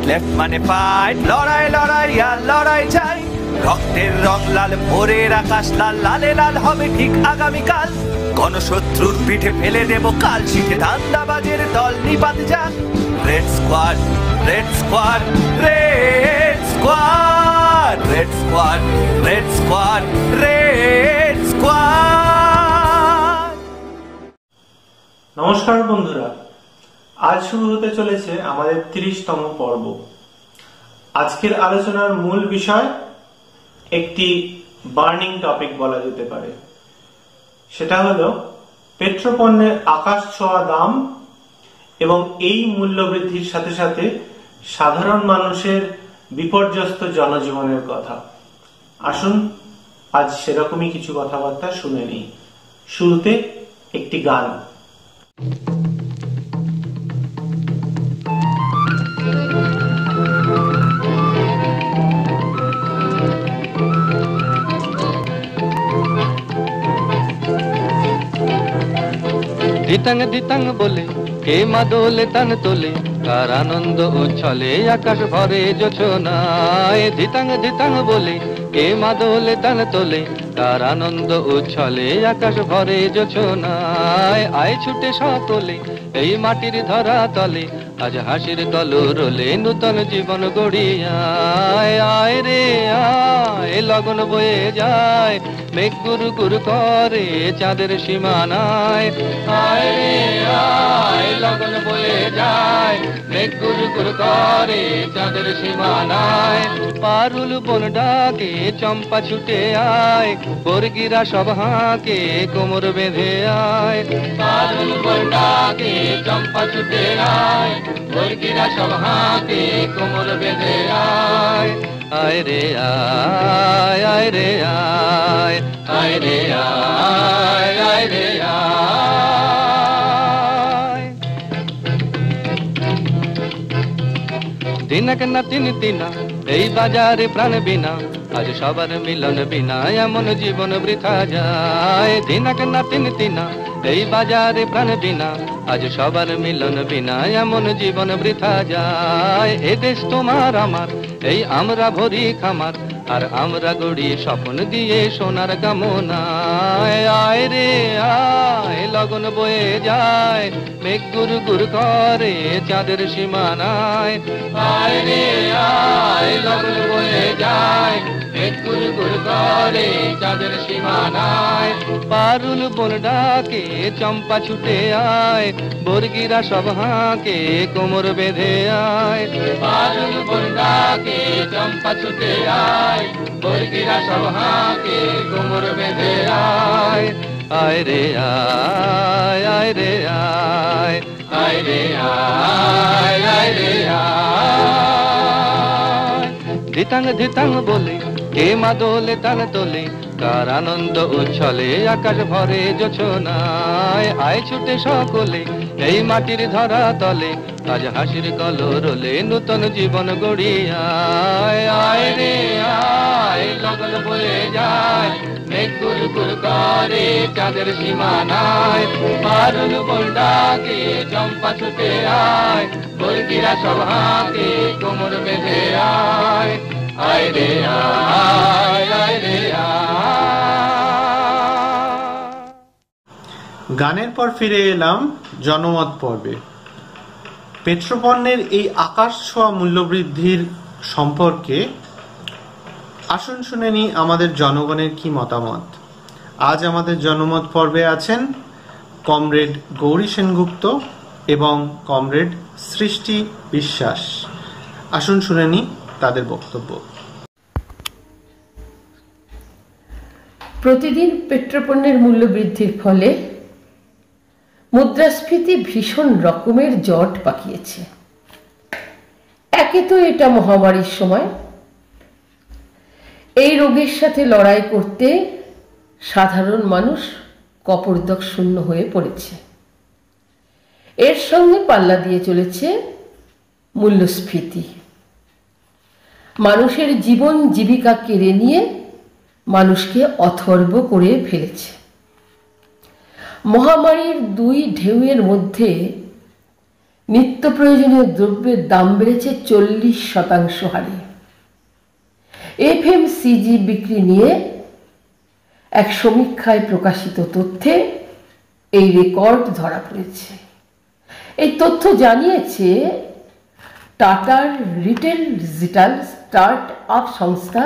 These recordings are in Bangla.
লেফট মানে ফাইট, লড়াই লড়াই আর লড়াই চাই। রক্তের রং লাল, ভোরের আকাশ লাল, লালে লাল হবে ঠিক আগামীকাল। গণশত্রুর পিঠে ফেলে দেব কাল শিখে, ধান্দাবাজের দল নিপাত যাক। Red squad, red squad, red squad, red squad, red squad, red squad. নমস্কার বন্ধুরা, আজ শুরু হতে চলেছে আমাদের 30তম পর্ব। আজকের আলোচনার মূল বিষয় একটি বার্নিং টপিক বলা যেতে পারে। সেটা হলো পেট্রোপণ্যের আকাশ ছোঁয়া দাম এবং এই মূল্য বৃদ্ধির সাথে সাথে সাধারণ মানুষের বিপর্যস্ত জনজীবনের কথা। আসুন আজ সেরকমই কিছু কথাবার্তা শুনে নিই। শুরুতে একটি গান। ধিতাং ধিতাং বলে কে মাদলে তান তোলে, কার আনন্দ উচ্ছলে আকাশ ভরে জোছনায়। ধিতাং ধিতাং বলে কে মাদলে তান তোলে, কার আনন্দ উচ্ছলে আকাশ ভরে জোছনায়। আয় ছুটে সকলে এই মাটির ধরা তলে, আজ হাসির কলরলে নূতন জীবন গড়িয়ায়। আয় রে আয়, লগন বয়ে যায়, মেঘ গুরু গুরু করে চাঁদের সীমানায়। আয় রে আয়, লগন বয়ে যায়, মেঘ গুরু গুরু করে চাঁদের সীমানায়। পারুল বন ডাকে চম্পা ছুটে আয়, বর্গিরা সব হাঁকে কোমর বেঁধে আয়। পারুল বন ডাকে চম্পা ছুটে আয়, বর্গিরা সব হাঁকে কোমর বেঁধে আয়। আয় রে আয়, আয় রে আয়, আয় রে আয়, আয় রে আয়। দিনক না তিন দিনা এই বাজারে প্রাণ বিনা, আজ সবার মিলন বিনা এমন জীবন বৃথা যায়। দিনক না তিন দিনা এই বাজারে প্রাণ বিনা, আজ সবার মিলন বিনা এমন জীবন বৃথা যায়। এ দেশ তোমার আমার, এই আমরা ভরি খামার, আর আমরা গড়ি স্বপ্ন দিয়ে সোনার কামনায়। আয় রে আয়, লগন বয়ে যায়, মেঘ গুরু গুরু করে চাঁদের সীমানায়। আয় রে আয়, লগন বয়ে যায়, মেঘ গুরু গুরু করে চাঁদের সীমানায়। পারুল বন ডাকে চম্পা ছুটে আয়, বর্গিরা সব হাঁকে কোমর বেঁধে আয়। পারুল বন ডাকে চম্পা ছুটে আয়, বর্গিরা সব হাঁকে কোমর বেঁধে আয়। আয় রে আয়, আয় রে আয়, আয় রে আয়, আয় রে আয়। ধিতাং ধিতাং বলে কে মাদলে তান তোলে, কার আনন্দ উচ্ছলে আকাশ ভরে জোছনায়। আয় ছুটে সকলে এই মাটির ধরা তলে, আজ হাসির কলরলে নূতন জীবন গড়িয়ায়। আয় রে আয়, লগন বয়ে যায়, মেঘ গুরু গুরু করে চাঁদের সীমানায়। পারুল বন ডাকে চম্পা ছুটে আয়, বর্গিরা সব হাঁকে কোমর বেঁধে আয়। আয় রে আয়, আয় রে আয়। গানের পর ফিরে এলাম জনমত পর্বে। পেট্রোপণ্যের এই আকাশ ছোঁয়া মূল্যবৃদ্ধির সম্পর্কে আসুন শুনে নিই আমাদের জনগণের কি মতামত। আজ আমাদের জনমত পর্বে আছেন কমরেড গৌরী সেনগুপ্ত এবং কমরেড সৃষ্টি বিশ্বাস। আসুন শুনে নিই তাদের বক্তব্য। প্রতিদিন পেট্রোপণ্যের মূল্য বৃদ্ধির ফলে মুদ্রাস্ফীতি ভীষণ রকমের জট পাকিয়েছে। একে তো এটা মহামারীর সময়, এই রোগের সাথে লড়াই করতে সাধারণ মানুষ কপর্দক শূন্য হয়ে পড়েছে। এর সঙ্গে পাল্লা দিয়ে চলেছে মূল্যস্ফীতি। মানুষের জীবন জীবিকা কেড়ে নিয়ে মানুষকে অথর্ব করে ফেলেছে। মহামারীর দুই ঢেউয়ের মধ্যে নিত্য প্রয়োজনীয় দ্রব্যের দাম বেড়েছে 40% হারে। এফএমসিজি বিক্রি নিয়ে এক সমীক্ষায় প্রকাশিত তথ্যে এই রেকর্ড ধরা পড়েছে। এই তথ্য জানিয়েছে টাটার রিটেল ডিজিটাল স্টার্ট আপ সংস্থা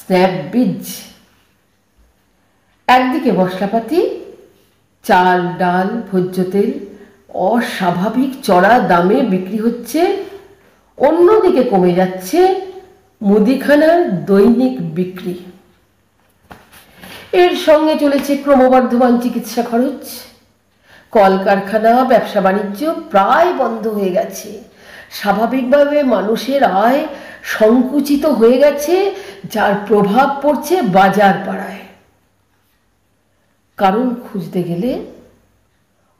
স্ন্যাপবিজ। একদিকে মশলাপাতি, চাল, ডাল, ভোজ্য তেল অস্বাভাবিক চড়া দামে বিক্রি হচ্ছে, অন্যদিকে কমে যাচ্ছে মুদিখানার দৈনিক বিক্রি। এর সঙ্গে চলেছে ক্রমবর্ধমান চিকিৎসা খরচ। কলকারখানা, ব্যবসা বাণিজ্য প্রায় বন্ধ হয়ে গেছে। স্বাভাবিকভাবে মানুষের আয় সংকুচিত হয়ে গেছে, যার প্রভাব পড়ছে বাজার পাড়ায়। কারণ খুঁজতে গেলে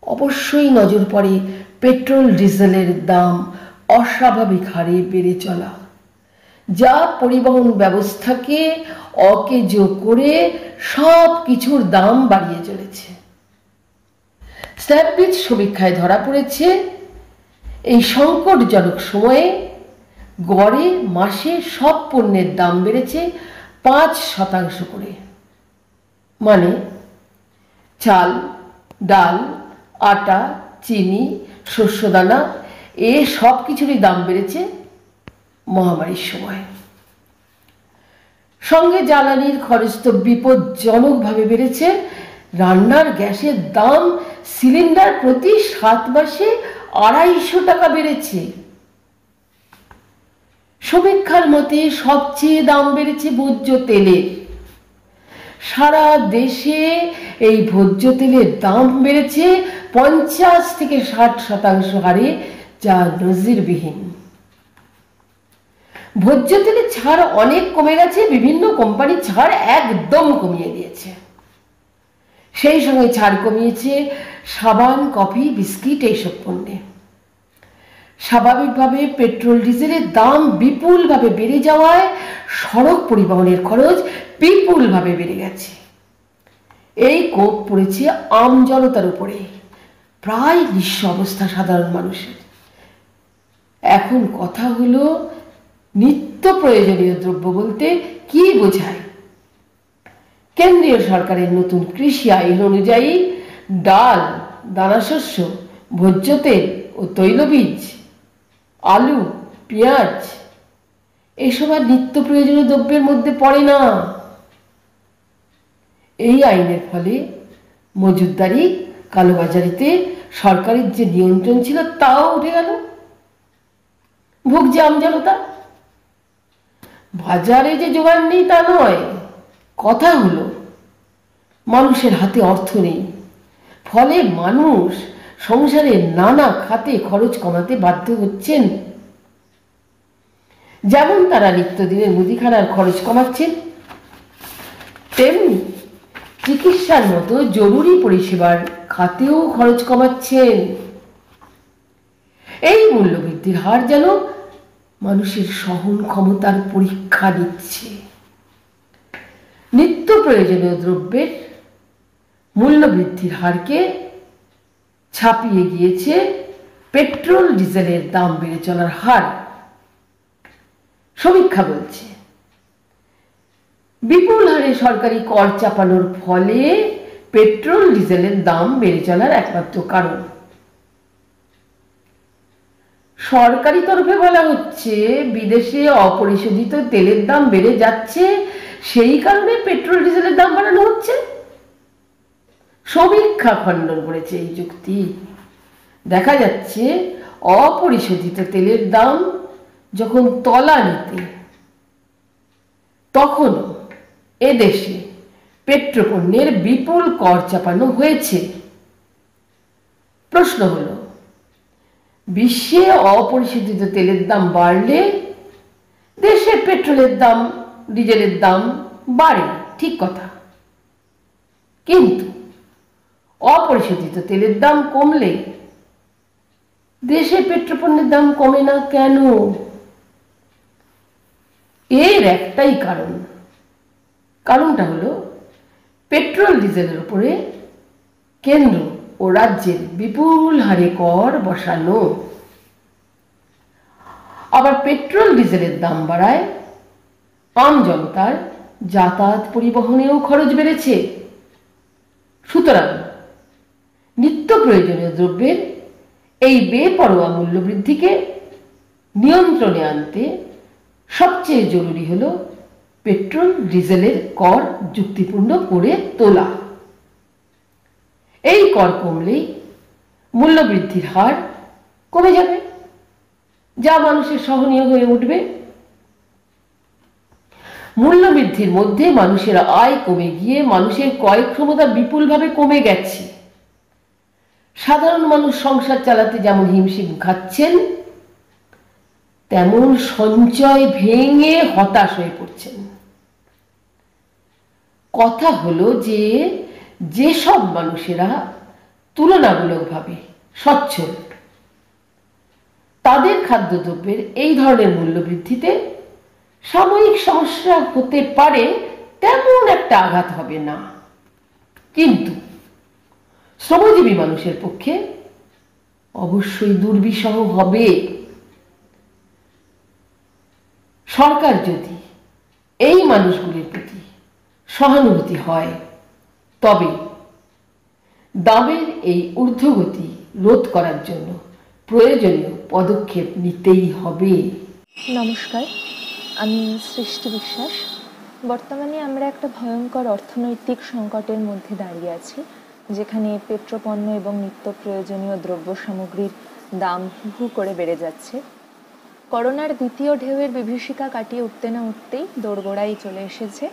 অবশ্যই নজর পড়ে পেট্রোল ডিজেলের দাম অস্বাভাবিক হারে বেড়ে চলা, যা পরিবহন ব্যবস্থাকে অকেজো করে সব কিছুর দাম বাড়িয়ে চলেছে। স্ন্যাপবিজ সমীক্ষায় ধরা পড়েছে এই সংকটজনক সময়ে গড়ে মাসে সব পণ্যের দাম বেড়েছে 5% করে। মানে চাল, ডাল, আটা, চিনি, শস্যদানা এ সব কিছুরই দাম বেড়েছে মহামারীর সময়। সঙ্গে জ্বালানির খরচ তো বিপজ্জনকভাবে বেড়েছে। রান্নার গ্যাসের দাম সিলিন্ডার প্রতি 7 মাসে 250 টাকা বেড়েছে। সমীক্ষার মতে সবচেয়ে দাম বেড়েছে ভোজ্য তেলের। সারা দেশে এই ভোজ্য তেলের দাম বেড়েছে 50 থেকে 60% হারে, যা নজিরবিহীন। ভোজ্য তেলের ছাড় অনেক কমে গেছে, বিভিন্ন কোম্পানি ছাড় একদম কমিয়ে দিয়েছে। সেই সঙ্গে ছাড় কমিয়েছে সাবান, কফি, বিস্কিট এইসব পণ্যে। স্বাভাবিকভাবে পেট্রোল ডিজেলের দাম বিপুলভাবে বেড়ে যাওয়ায় সড়ক পরিবহনের খরচ বিপুলভাবে বেড়ে গেছে। এই কোপ পড়েছে আম জনতার উপরে, প্রায় নিঃস্ব অবস্থা সাধারণ মানুষের। এখন কথা হলো, নিত্য প্রয়োজনীয় দ্রব্য বলতে কি বোঝায়? কেন্দ্রীয় সরকারের নতুন কৃষি আইন অনুযায়ী ডাল, দানাশস্য, ভোজ্য তেল ও তৈলবীজ, আলু, পেঁয়াজ এসব আর নিত্য প্রয়োজনীয় দ্রব্যের মধ্যে পড়ে না। এই আইনের ফলে মজুতদারি, কালোবাজারিতে সরকারের যে নিয়ন্ত্রণ ছিল তাও উঠে গেল। ভুগছে আমজনতা। বাজারে যে জোগাড় নেই তা নয়, কথা হলো মানুষের হাতে অর্থ নেই, ফলে মানুষ সংসারে নানা খাতে খরচ কমাতে বাধ্য হচ্ছেন। যেমন তারা নিত্যদিনের মুদিখানার খরচ কমাচ্ছেন, তেমনি চিকিৎসার মতো জরুরি পরিষেবার খাতেও খরচ কমাচ্ছেন। এই মূল্যবৃদ্ধির হার যেন মানুষের সহন ক্ষমতার পরীক্ষা নিচ্ছে। নিত্য প্রয়োজনীয় দ্রব্যের মূল্যবৃদ্ধির হারকে ছাপিয়ে গিয়েছে পেট্রোল ডিজেলের দাম বেড়ে চলার হার। সমীক্ষা বলছে বিপুল হারে সরকারি কর চাপানোর ফলে পেট্রোল ডিজেলের দাম বেড়ে চলার একমাত্র কারণ। সরকারি তরফে বলা হচ্ছে বিদেশে অপরিশোধিত তেলের দাম বেড়ে যাচ্ছে, সেই কারণে পেট্রোল ডিজেলের দাম বাড়ানো হচ্ছে। সমীক্ষা খণ্ডন করেছে এই যুক্তি। দেখা যাচ্ছে অপরিশোধিত তেলের দাম যখন তলানিতে, তখন এদেশে পেট্রোপণ্যের বিপুল কর চাপানো হয়েছে। প্রশ্ন হলো, বিশ্বে অপরিশোধিত তেলের দাম বাড়লে দেশে পেট্রোলের দাম, ডিজেলের দাম বাড়ে, ঠিক কথা। কিন্তু অপরিশোধিত তেলের দাম কমলে দেশে পেট্রোপণ্যের দাম কমে না কেন? এর একটাই কারণ। কারণটা হলো পেট্রোল ডিজেলের উপরে কেন্দ্র ও রাজ্যের বিপুল হারে কর বসানো। আবার পেট্রোল ডিজেলের দাম বাড়ায় আম জনতার যাতায়াত পরিবহনেও খরচ বেড়েছে। সুতরাং নিত্য প্রয়োজনীয় দ্রব্যের এই বেপরোয়া মূল্যবৃদ্ধিকে নিয়ন্ত্রণে আনতে সবচেয়ে জরুরি হল পেট্রোল ডিজেলের কর যুক্তিপূর্ণ করে তোলা। এই কর কমলেই মূল্যবৃদ্ধির হার কমে যাবে, যা মানুষের সহনীয় হয়ে উঠবে। মূল্যবৃদ্ধির মধ্যে মানুষের আয় কমে গিয়ে মানুষের ক্রয় ক্ষমতা বিপুলভাবে কমে গেছে। সাধারণ মানুষ সংসার চালাতে যেমন হিমশিম খাচ্ছেন, তেমন সঞ্চয় ভেঙে হতাশ হয়ে পড়ছেন। কথা হলো যে যেসব মানুষেরা তুলনামূলকভাবে সচ্ছল, তাদের খাদ্যদ্রব্যের এই ধরনের মূল্যবৃদ্ধিতে সাময়িক সমস্যা হতে পারে, তেমন একটা আঘাত হবে না। কিন্তু শ্রমজীবী মানুষের পক্ষে অবশ্যই দুর্বিষহ হবে। সরকার যদি এই মানুষগুলির প্রতি সহানুভূতি হয়, তবে দামের এই ঊর্ধ্বগতি রোধ করার জন্য প্রয়োজনীয় পদক্ষেপ নিতেই হবে। নমস্কার, আমি সৃষ্টি বিশ্বাস। বর্তমানে আমরা একটা ভয়ঙ্কর অর্থনৈতিক সংকটের মধ্যে দাঁড়িয়ে আছি, যেখানে পেট্রোপণ্য এবং নিত্য প্রয়োজনীয় দ্রব্য সামগ্রীর দাম হু করে বেড়ে যাচ্ছে। করোনার দ্বিতীয় ঢেউয়ের বিভীষিকা কাটিয়ে উঠতে না উঠতেই দোরগোড়ায় চলে এসেছে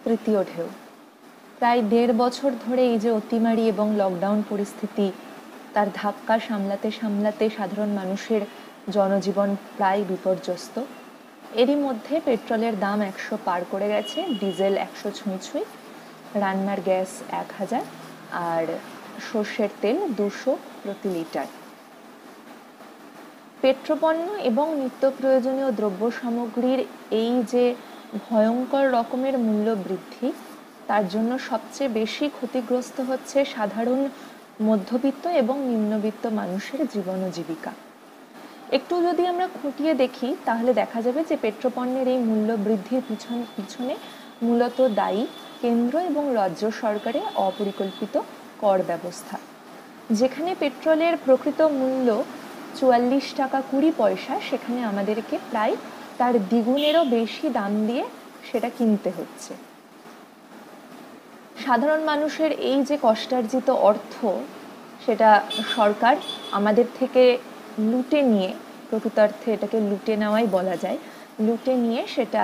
তৃতীয় ঢেউ। প্রায় 1.5 বছর ধরে এই যে অতিমারি এবং লকডাউন পরিস্থিতি, তার ধাক্কা সামলাতে সামলাতে সাধারণ মানুষের জনজীবন প্রায় বিপর্যস্ত। এরই মধ্যে পেট্রোলের দাম 100 পার করে গেছে, ডিজেল 100 ছুঁই ছুঁই, রান্নার গ্যাস 1000, আর সর্ষের তেল 200 প্রতি লিটার। পেট্রোপণ্য এবং নিত্য প্রয়োজনীয় দ্রব্য সামগ্রীর এই যে ভয়ঙ্কর রকমের মূল্য বৃদ্ধি, তার জন্য সবচেয়ে বেশি ক্ষতিগ্রস্ত হচ্ছে সাধারণ মধ্যবিত্ত এবং নিম্নবিত্ত মানুষের জীবন ও জীবিকা। একটু যদি আমরা খুঁটিয়ে দেখি, তাহলে দেখা যাবে যে পেট্রোপণ্যের এই মূল্য বৃদ্ধির পিছনে মূলত দায়ী কেন্দ্র এবং রাজ্য সরকারের অপরিকল্পিত কর ব্যবস্থা। যেখানে পেট্রোলের প্রকৃত মূল্য 44 টাকা 20 পয়সা, সেখানে আমাদেরকে প্রায় তার দ্বিগুণেরও বেশি দাম দিয়ে সেটা কিনতে হচ্ছে। সাধারণ মানুষের এই যে কষ্টার্জিত অর্থ, সেটা সরকার আমাদের থেকে লুটে নিয়ে, প্রকৃতার্থে এটাকে লুটে নেওয়াই বলা যায়, লুটে নিয়ে সেটা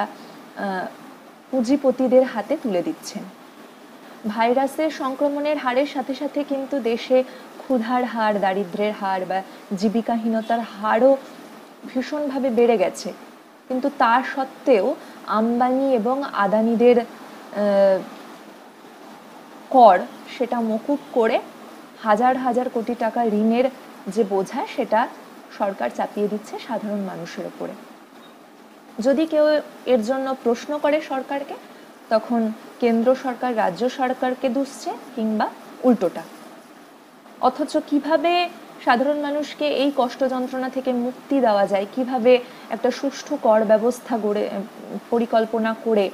পুঁজিপতিদের হাতে তুলে দিচ্ছেন। ভাইরাসের সংক্রমণের হারের সাথে সাথে কিন্তু দেশে ক্ষুধার হার, দারিদ্র্যের হার বা জীবিকাহীনতার হারও ভীষণভাবে বেড়ে গেছে। কিন্তু তা সত্ত্বেও আম্বানি এবং আদানিদের কর সেটা মকুব করে হাজার হাজার কোটি টাকা ঋণের যে বোঝা, সেটা সরকার চাপিয়ে দিচ্ছে সাধারণ মানুষের উপরে। যদি কেউ এর জন্য প্রশ্ন করে সরকারকে, তখন কেন্দ্র সরকার রাজ্য সরকারকে দুষছে, কিংবা উল্টোটা। অথচ কিভাবে সাধারণ মানুষকে এই কষ্ট যন্ত্রণা থেকে মুক্তি দেওয়া যায়, কিভাবে একটা সুষ্ঠু কর ব্যবস্থা গড়ে পরিকল্পনা করে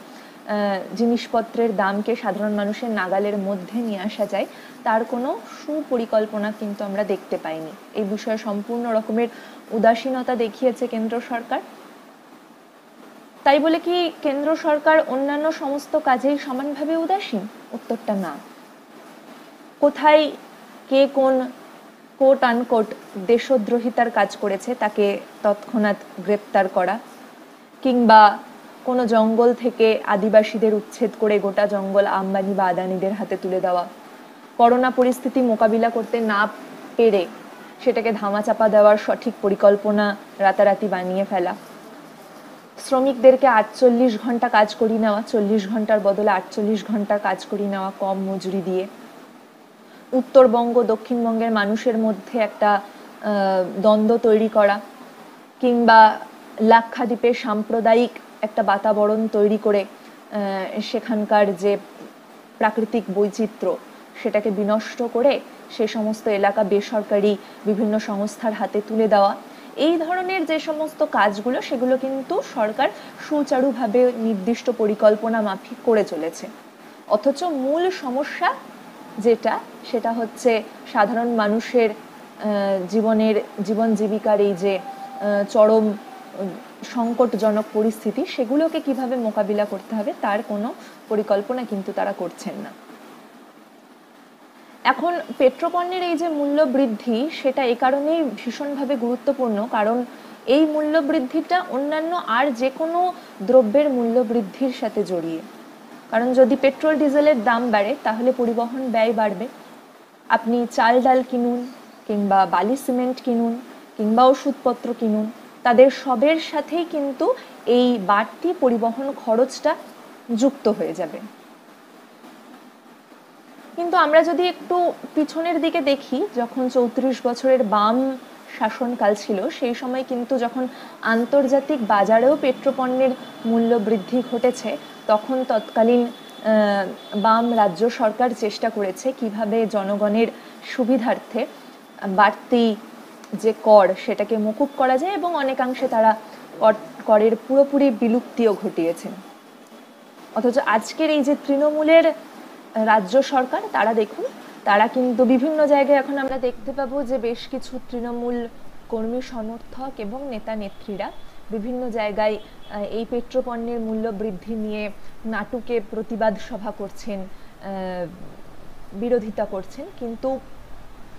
জিনিসপত্রের দামকে সাধারণ মানুষের নাগালের মধ্যে নিয়ে আসা যায়, তার কোনো সুপরিকল্পনা কিন্তু আমরা দেখতে পাইনি। এই বিষয়ে সম্পূর্ণ রকমের উদাসীনতা দেখিয়েছে কেন্দ্র সরকার। তাই বলে কি কেন্দ্র সরকার অন্যান্য সমস্ত কাজেই সমানভাবে উদাসীন? উত্তরটা না। কোথায় কে কোন কোট আনকোট দেশদ্রোহিতার কাজ করেছে তাকে তৎক্ষণাৎ গ্রেপ্তার করা, কিংবা কোনো জঙ্গল থেকে আদিবাসীদের উচ্ছেদ করে গোটা জঙ্গল আম্বানি বা আদানিদের হাতে তুলে দেওয়া, করোনা পরিস্থিতি মোকাবিলা করতে না পেরে সেটাকে ধামাচাপা দেওয়ার সঠিক পরিকল্পনা রাতারাতি বানিয়ে ফেলা, শ্রমিকদেরকে 48 ঘন্টা কাজ করিয়ে নেওয়া, 40 ঘন্টার বদলে 48 ঘন্টা কাজ করিয়ে নেওয়া কম মজুরি দিয়ে, উত্তরবঙ্গ দক্ষিণবঙ্গের মানুষের মধ্যে একটা দ্বন্দ্ব তৈরি করা, কিংবা লাক্ষাদ্বীপের সাম্প্রদায়িক একটা বাতাবরণ তৈরি করে সেখানকার যে প্রাকৃতিক বৈচিত্র্য সেটাকে বিনষ্ট করে সে সমস্ত এলাকা বেসরকারি বিভিন্ন সংস্থার হাতে তুলে দেওয়া, এই ধরনের যে সমস্ত কাজগুলো সেগুলো কিন্তু সরকার সুচারুভাবে নির্দিষ্ট পরিকল্পনা মাফিক করে চলেছে। অথচ মূল সমস্যা যেটা, সেটা হচ্ছে সাধারণ মানুষের জীবন জীবিকার এই যে চরম সংকটজনক পরিস্থিতি, সেগুলোকে কিভাবে মোকাবিলা করতে হবে তার কোনো পরিকল্পনা কিন্তু তারা করছেন না। এখন পেট্রোপণ্যের এই যে মূল্য বৃদ্ধি, সেটা এই কারণেই ভীষণভাবে গুরুত্বপূর্ণ, কারণ এই মূল্য বৃদ্ধিটা অন্যান্য আর যে কোনো দ্রব্যের মূল্য বৃদ্ধির সাথে জড়িয়ে। কারণ যদি পেট্রোল ডিজেলের দাম বাড়ে তাহলে পরিবহন ব্যয় বাড়বে। আপনি চাল ডাল কিনুন, কিংবা বালি সিমেন্ট কিনুন, কিংবা ওষুধপত্র কিনুন, তাদের সবের সাথেই কিন্তু এই বাড়তি পরিবহন খরচটা যুক্ত হয়ে যাবে। কিন্তু আমরা যদি একটু পিছনের দিকে দেখি, যখন 34 বছরের বাম শাসনকাল ছিল, সেই সময় কিন্তু যখন আন্তর্জাতিক বাজারেও পেট্রোপণ্যের মূল্য বৃদ্ধি ঘটেছে, তখন তৎকালীন বাম রাজ্য সরকার চেষ্টা করেছে কিভাবে জনগণের সুবিধার্থে বাড়তি যে কর সেটাকে মকুব করা যায়, এবং অনেকাংশে তারা করের পুরোপুরি বিলুপ্তিও ঘটিয়েছেন। অথচ আজকের এই যে তৃণমূলের রাজ্য সরকার, তারা দেখুন, তারা কিন্তু বিভিন্ন জায়গায় এখন আমরা দেখতে পাবো যে বেশ কিছু তৃণমূল কর্মী সমর্থক এবং নেতা নেত্রীরা বিভিন্ন জায়গায় এই পেট্রোপণ্যের মূল্য বৃদ্ধি নিয়ে নাটুকে প্রতিবাদ সভা করছেন, বিরোধিতা করছেন। কিন্তু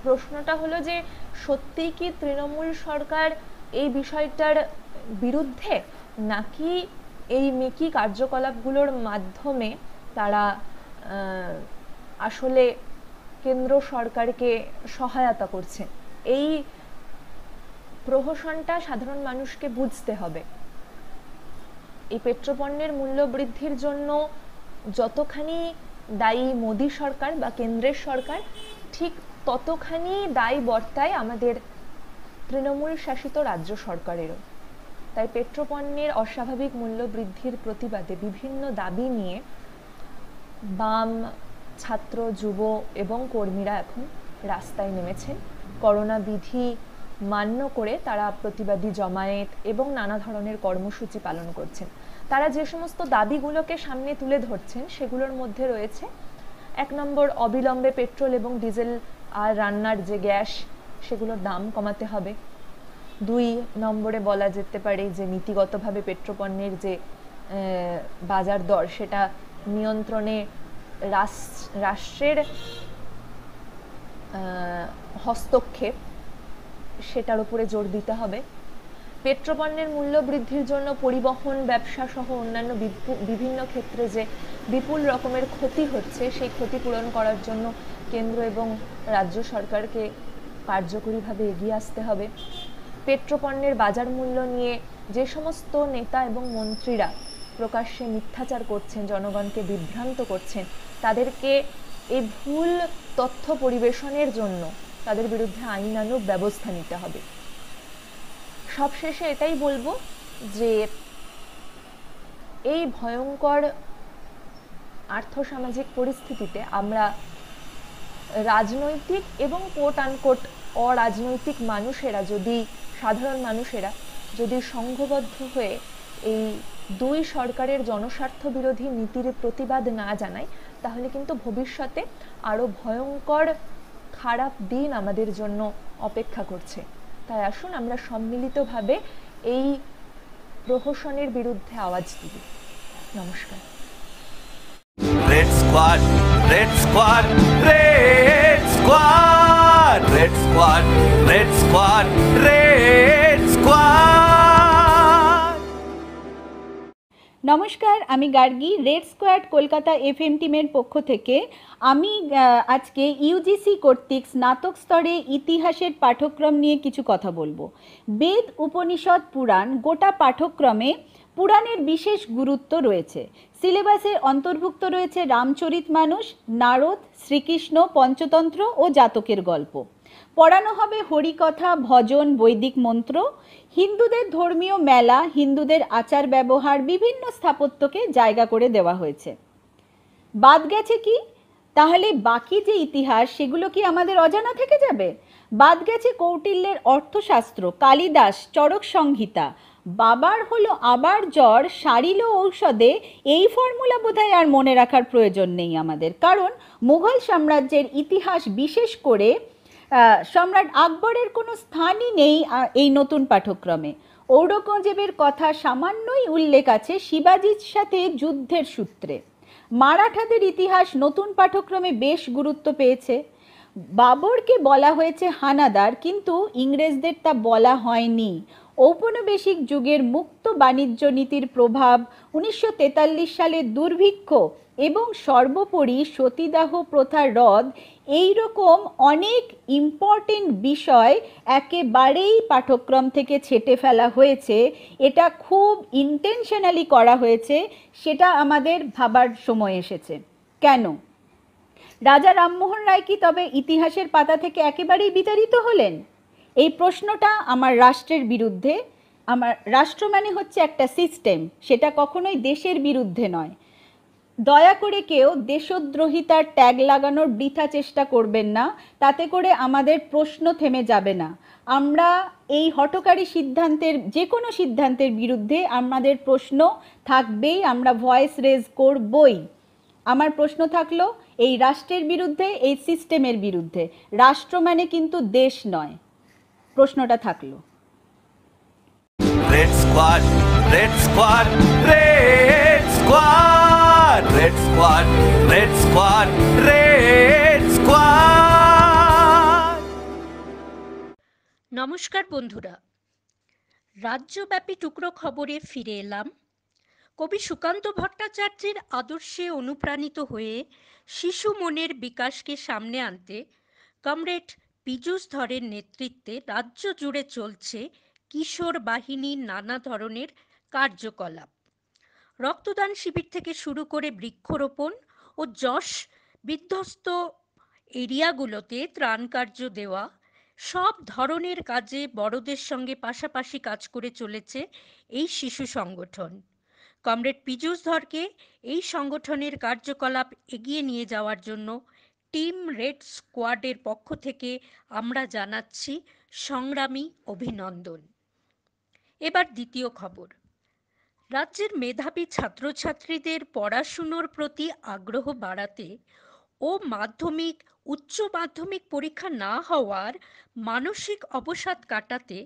প্রশ্নটা হলো যে সত্যিই কি তৃণমূল সরকার এই বিষয়টার বিরুদ্ধে, নাকি এই মেকি কার্যকলাপগুলোর মাধ্যমে তারা আসলে কেন্দ্র সরকারকে সহায়তা করছে? এই প্রহসনটা সাধারণ মানুষকে বুঝতে হবে। এই পেট্রোপণ্যের মূল্য বৃদ্ধির জন্য যতখানি দায়ী মোদী সরকার বা কেন্দ্রের সরকার, ঠিক ততখানি দায় বর্তায় আমাদের তৃণমূল শাসিত রাজ্য সরকারেরও। তাই পেট্রোপণ্যের অস্বাভাবিক মূল্য বৃদ্ধির প্রতিবাদে বিভিন্ন দাবি নিয়ে বাম, ছাত্র, যুব এবং কর্মীরা এখন রাস্তায় নেমেছেন। করোনা বিধি মান্য করে তারা প্রতিবাদী জমায়েত এবং নানা ধরনের কর্মসূচি পালন করছেন। তারা যে সমস্ত দাবিগুলোকে সামনে তুলে ধরছেন সেগুলোর মধ্যে রয়েছে 1 নম্বর, অবিলম্বে পেট্রোল এবং ডিজেল আর রান্নার যে গ্যাস সেগুলোর দাম কমাতে হবে। 2 নম্বরে বলা যেতে পারে যে নীতিগতভাবে পেট্রোপণ্যের যে বাজার দর সেটা নিয়ন্ত্রণে রাষ্ট্রের হস্তক্ষেপ, সেটার উপরে জোর দিতে হবে। পেট্রোপণ্যের মূল্য বৃদ্ধির জন্য পরিবহন ব্যবসা সহ অন্যান্য বিভিন্ন ক্ষেত্রে যে বিপুল রকমের ক্ষতি হচ্ছে, সেই ক্ষতি পূরণ করার জন্য কেন্দ্র এবং রাজ্য সরকারকে কার্যকরীভাবে এগিয়ে আসতে হবে। পেট্রোপণ্যের বাজার মূল্য নিয়ে যে সমস্ত নেতা এবং মন্ত্রীরা প্রকাশ্যে মিথ্যাচার করছেন, জনগণকে বিভ্রান্ত করছেন, তাদেরকে এই ভুল তথ্য পরিবেশনের জন্য তাদের বিরুদ্ধে আইনানুগ ব্যবস্থা নিতে হবে। সবশেষে এটাই বলবো যে এই ভয়ঙ্কর আর্থসামাজিক পরিস্থিতিতে আমরা রাজনৈতিক এবং কোট আনকোট অরাজনৈতিক মানুষেরা, সাধারণ মানুষেরা যদি সংঘবদ্ধ হয়ে এই 2 সরকারের জনস্বার্থ বিরোধী নীতির প্রতিবাদ না জানায়, তাহলে কিন্তু ভবিষ্যতে আরো ভয়ঙ্কর খারাপ দিন আমাদের জন্য অপেক্ষা করছে। তাই আসুন আমরা সম্মিলিতভাবে এই প্রহসনের বিরুদ্ধে আওয়াজ দিই। নমস্কার। Red squad, red squad, red squad, red squad, red squad, red squad. নমস্কার, আমি Gargi. Red squad Kolkata FM টিমের পক্ষ থেকে আমি আজকে ইউজিসি কর্তৃক স্নাতক স্তরে ইতিহাসের পাঠ্যক্রম নিয়ে কিছু কথা বলবো। বেদ, উপনিষদ, পুরাণ, গোটা পাঠ্যক্রমে পুরাণের বিশেষ গুরুত্ব রয়েছে। সিলেবাসের অন্তর্ভুক্ত রয়েছে রামচরিতমানস, নারদ, শ্রীকৃষ্ণ, পঞ্চতন্ত্র ও জাতকের গল্প। পড়ানো হবে হরিকথা, ভজন, বৈদিক মন্ত্র। হিন্দুদের ধর্মীয় মেলা, হিন্দুদের আচার ব্যবহার, বিভিন্ন স্থাপত্যকে জায়গা করে দেওয়া হয়েছে। বাদ গেছে কি? তাহলে বাকি যে ইতিহাস সেগুলো কি আমাদের অজানা থেকে যাবে? বাদ গেছে কৌটিল্যের অর্থশাস্ত্র, কালিদাস চরক সংহিতা, বাবার হলো আবার জ্বর সারিল ঔষধে, এই ফর্মুলা বোধহয় আর মনে রাখার প্রয়োজন নেই আমাদের। কারণ মুঘল সাম্রাজ্যের ইতিহাস, বিশেষ করে সম্রাট আকবরের কোনো স্থানই নেই এই নতুন পাঠ্যক্রমে। ঔরঙ্গজেবের কথা সামান্যই উল্লেখ আছে শিবাজির সাথে যুদ্ধের সূত্রে। মারাঠাদের ইতিহাস নতুন পাঠ্যক্রমে বেশ গুরুত্ব পেয়েছে। বাবরকে বলা হয়েছে হানাদার, কিন্তু ইংরেজদের তা বলা হয়নি। ঔপনিবেশিক যুগের মুক্ত বাণিজ্য নীতির প্রভাব, 1943 সালের দুর্ভিক্ষ এবং সর্বোপরি সতীদাহ প্রথা রদ, এই রকম অনেক ইম্পর্টেন্ট বিষয় একেবারেই পাঠ্যক্রম থেকে ছেঁটে ফেলা হয়েছে। এটা খুব ইন্টেনশনালি করা হয়েছে, সেটা আমাদের ভাবার সময় এসেছে। কেন? রাজা রামমোহন রায় কি তবে ইতিহাসের পাতা থেকে একেবারেই বিতাড়িত হলেন? এই প্রশ্নটা আমার রাষ্ট্রের বিরুদ্ধে। আমার রাষ্ট্র মানে হচ্ছে একটা সিস্টেম, সেটা কখনোই দেশের বিরুদ্ধে নয়। দয়া করে কেউ দেশদ্রোহিতার ট্যাগ লাগানোর বৃথা চেষ্টা করবেন না, তাতে করে আমাদের প্রশ্ন থেমে যাবে না। আমরা এই হঠকারী সিদ্ধান্তের, যে কোনো সিদ্ধান্তের বিরুদ্ধে আমাদের প্রশ্ন থাকবেই, আমরা ভয়েস রেজ করবই। আমার প্রশ্ন থাকলো এই রাষ্ট্রের বিরুদ্ধে, এই সিস্টেমের বিরুদ্ধে। রাষ্ট্র মানে কিন্তু দেশ নয়। প্রশ্নটা থাকলো। Red squad, red squad, red squad, red squad, red squad, red squad. নমস্কার বন্ধুরা, রাজ্যব্যাপী টুকরো খবরে ফিরে এলাম। কবি সুকান্ত ভট্টাচার্যের আদর্শে অনুপ্রাণিত হয়ে শিশু মনের বিকাশকে সামনে আনতে কমরেড পীযূষ ধরের নেতৃত্বে রাজ্য জুড়ে চলছে কিশোর বাহিনীর নানা ধরনের কার্যকলাপ। রক্তদান শিবির থেকে শুরু করে বৃক্ষরোপণ ও যশ বিধ্বস্ত এরিয়াগুলোতে ত্রাণ কার্য দেওয়া, সব ধরনের কাজে বড়দের সঙ্গে পাশাপাশি কাজ করে চলেছে এই শিশু সংগঠন। কমরেড পীযূষ ধরকে এই সংগঠনের কার্যকলাপ এগিয়ে নিয়ে যাওয়ার জন্য টিম রেড স্কোয়াডের পক্ষ থেকে আমরা জানাচ্ছি সংগ্রামী অভিনন্দন। এবার দ্বিতীয় খবর। রাজ্যের মেধাবী ছাত্রছাত্রীদের পড়াশুনোর প্রতি আগ্রহ বাড়াতে ও মাধ্যমিক, উচ্চ মাধ্যমিক পরীক্ষা না হওয়ার মানসিক অবসাদ কাটাতে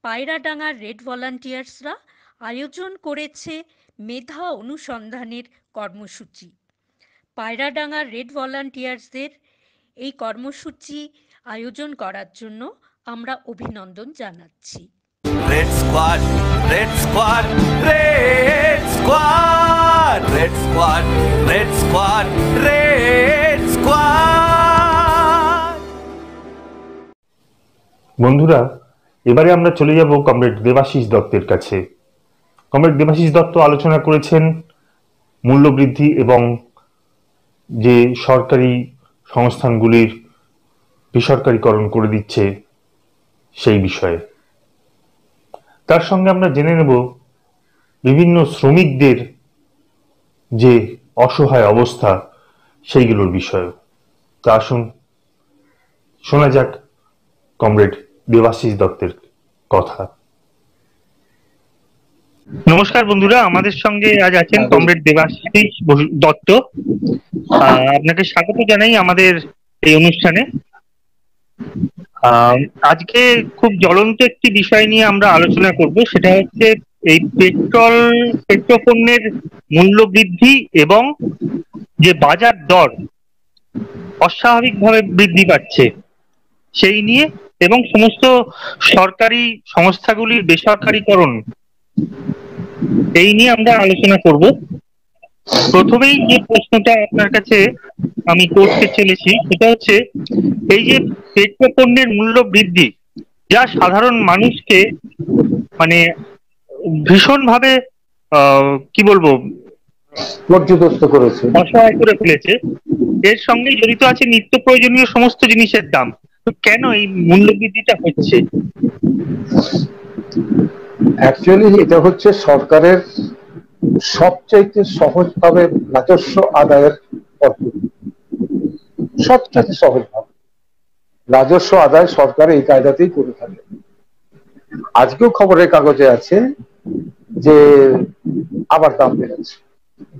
পায়রাডাঙ্গার রেড ভলান্টিয়ার্সরা আয়োজন করেছে মেধা অনুসন্ধানের কর্মসূচি। পায়রাডাঙ্গার রেড ভলান্টিয়ার্সদের এই কর্মসূচি আয়োজন করার জন্য আমরা অভিনন্দন জানাচ্ছি। Red squad, red squad, red squad, red squad, red squad, red squad. বন্ধুরা, এবারে আমরা চলে যাব কমরেড দেবাশিস দত্তের কাছে। কমরেড দেবাশিস দত্ত আলোচনা করেছেন মূল্যবৃদ্ধি এবং যে সরকারি সংস্থানগুলির বেসরকারীকরণ করে দিচ্ছে সেই বিষয়ে। তার সঙ্গে আমরা জেনে নেব বিভিন্ন শ্রমিকদের যে অসহায় অবস্থা সেইগুলোর বিষয়ে। তা আসুন শোনা যাক কমরেড দেবাশিস দত্তের কথা। নমস্কার বন্ধুরা, আমাদের সঙ্গে আজ আছেন কমরেড দেবাশিস দত্ত। আপনাকে স্বাগত জানাই আমাদের এই অনুষ্ঠানে। আজকে খুব জ্বলন্ত একটি বিষয় নিয়ে আমরা আলোচনা করব, সেটা হচ্ছে এই পেট্রোপণ্যের মূল্য বৃদ্ধি এবং যে বাজার দর অস্বাভাবিকভাবে বৃদ্ধি পাচ্ছে সেই নিয়ে, এবং সমস্ত সরকারি সংস্থাগুলির বেসরকারীকরণ, এই নিয়ে আমরা আলোচনা করব। প্রথমেই যে প্রশ্নটা আপনার কাছে আমি করতে চলেছি সেটা হচ্ছে এই যে পেট্রোপণ্যের মূল্য বৃদ্ধি, যা সাধারণ মানুষকে মানে ভীষণভাবে কি বলবো পর্যদস্ত করেছে, অসহায় করে ফেলেছে। এর সঙ্গে জড়িত আছে নিত্য প্রয়োজনীয় সমস্ত জিনিসের দাম। তো কেন এই মূল্য বৃদ্ধিটা হচ্ছে? অ্যাকচুয়ালি এটা হচ্ছে সরকারের সবচাইতে সহজভাবে রাজস্ব আদায়ের পদ্ধতি। সবচেয়ে সহজ ভাবে রাজস্ব আদায় সরকার এই কায়দাতেই করে থাকে। আজকেও খবরের কাগজে আছে যে আবার দাম বেড়েছে,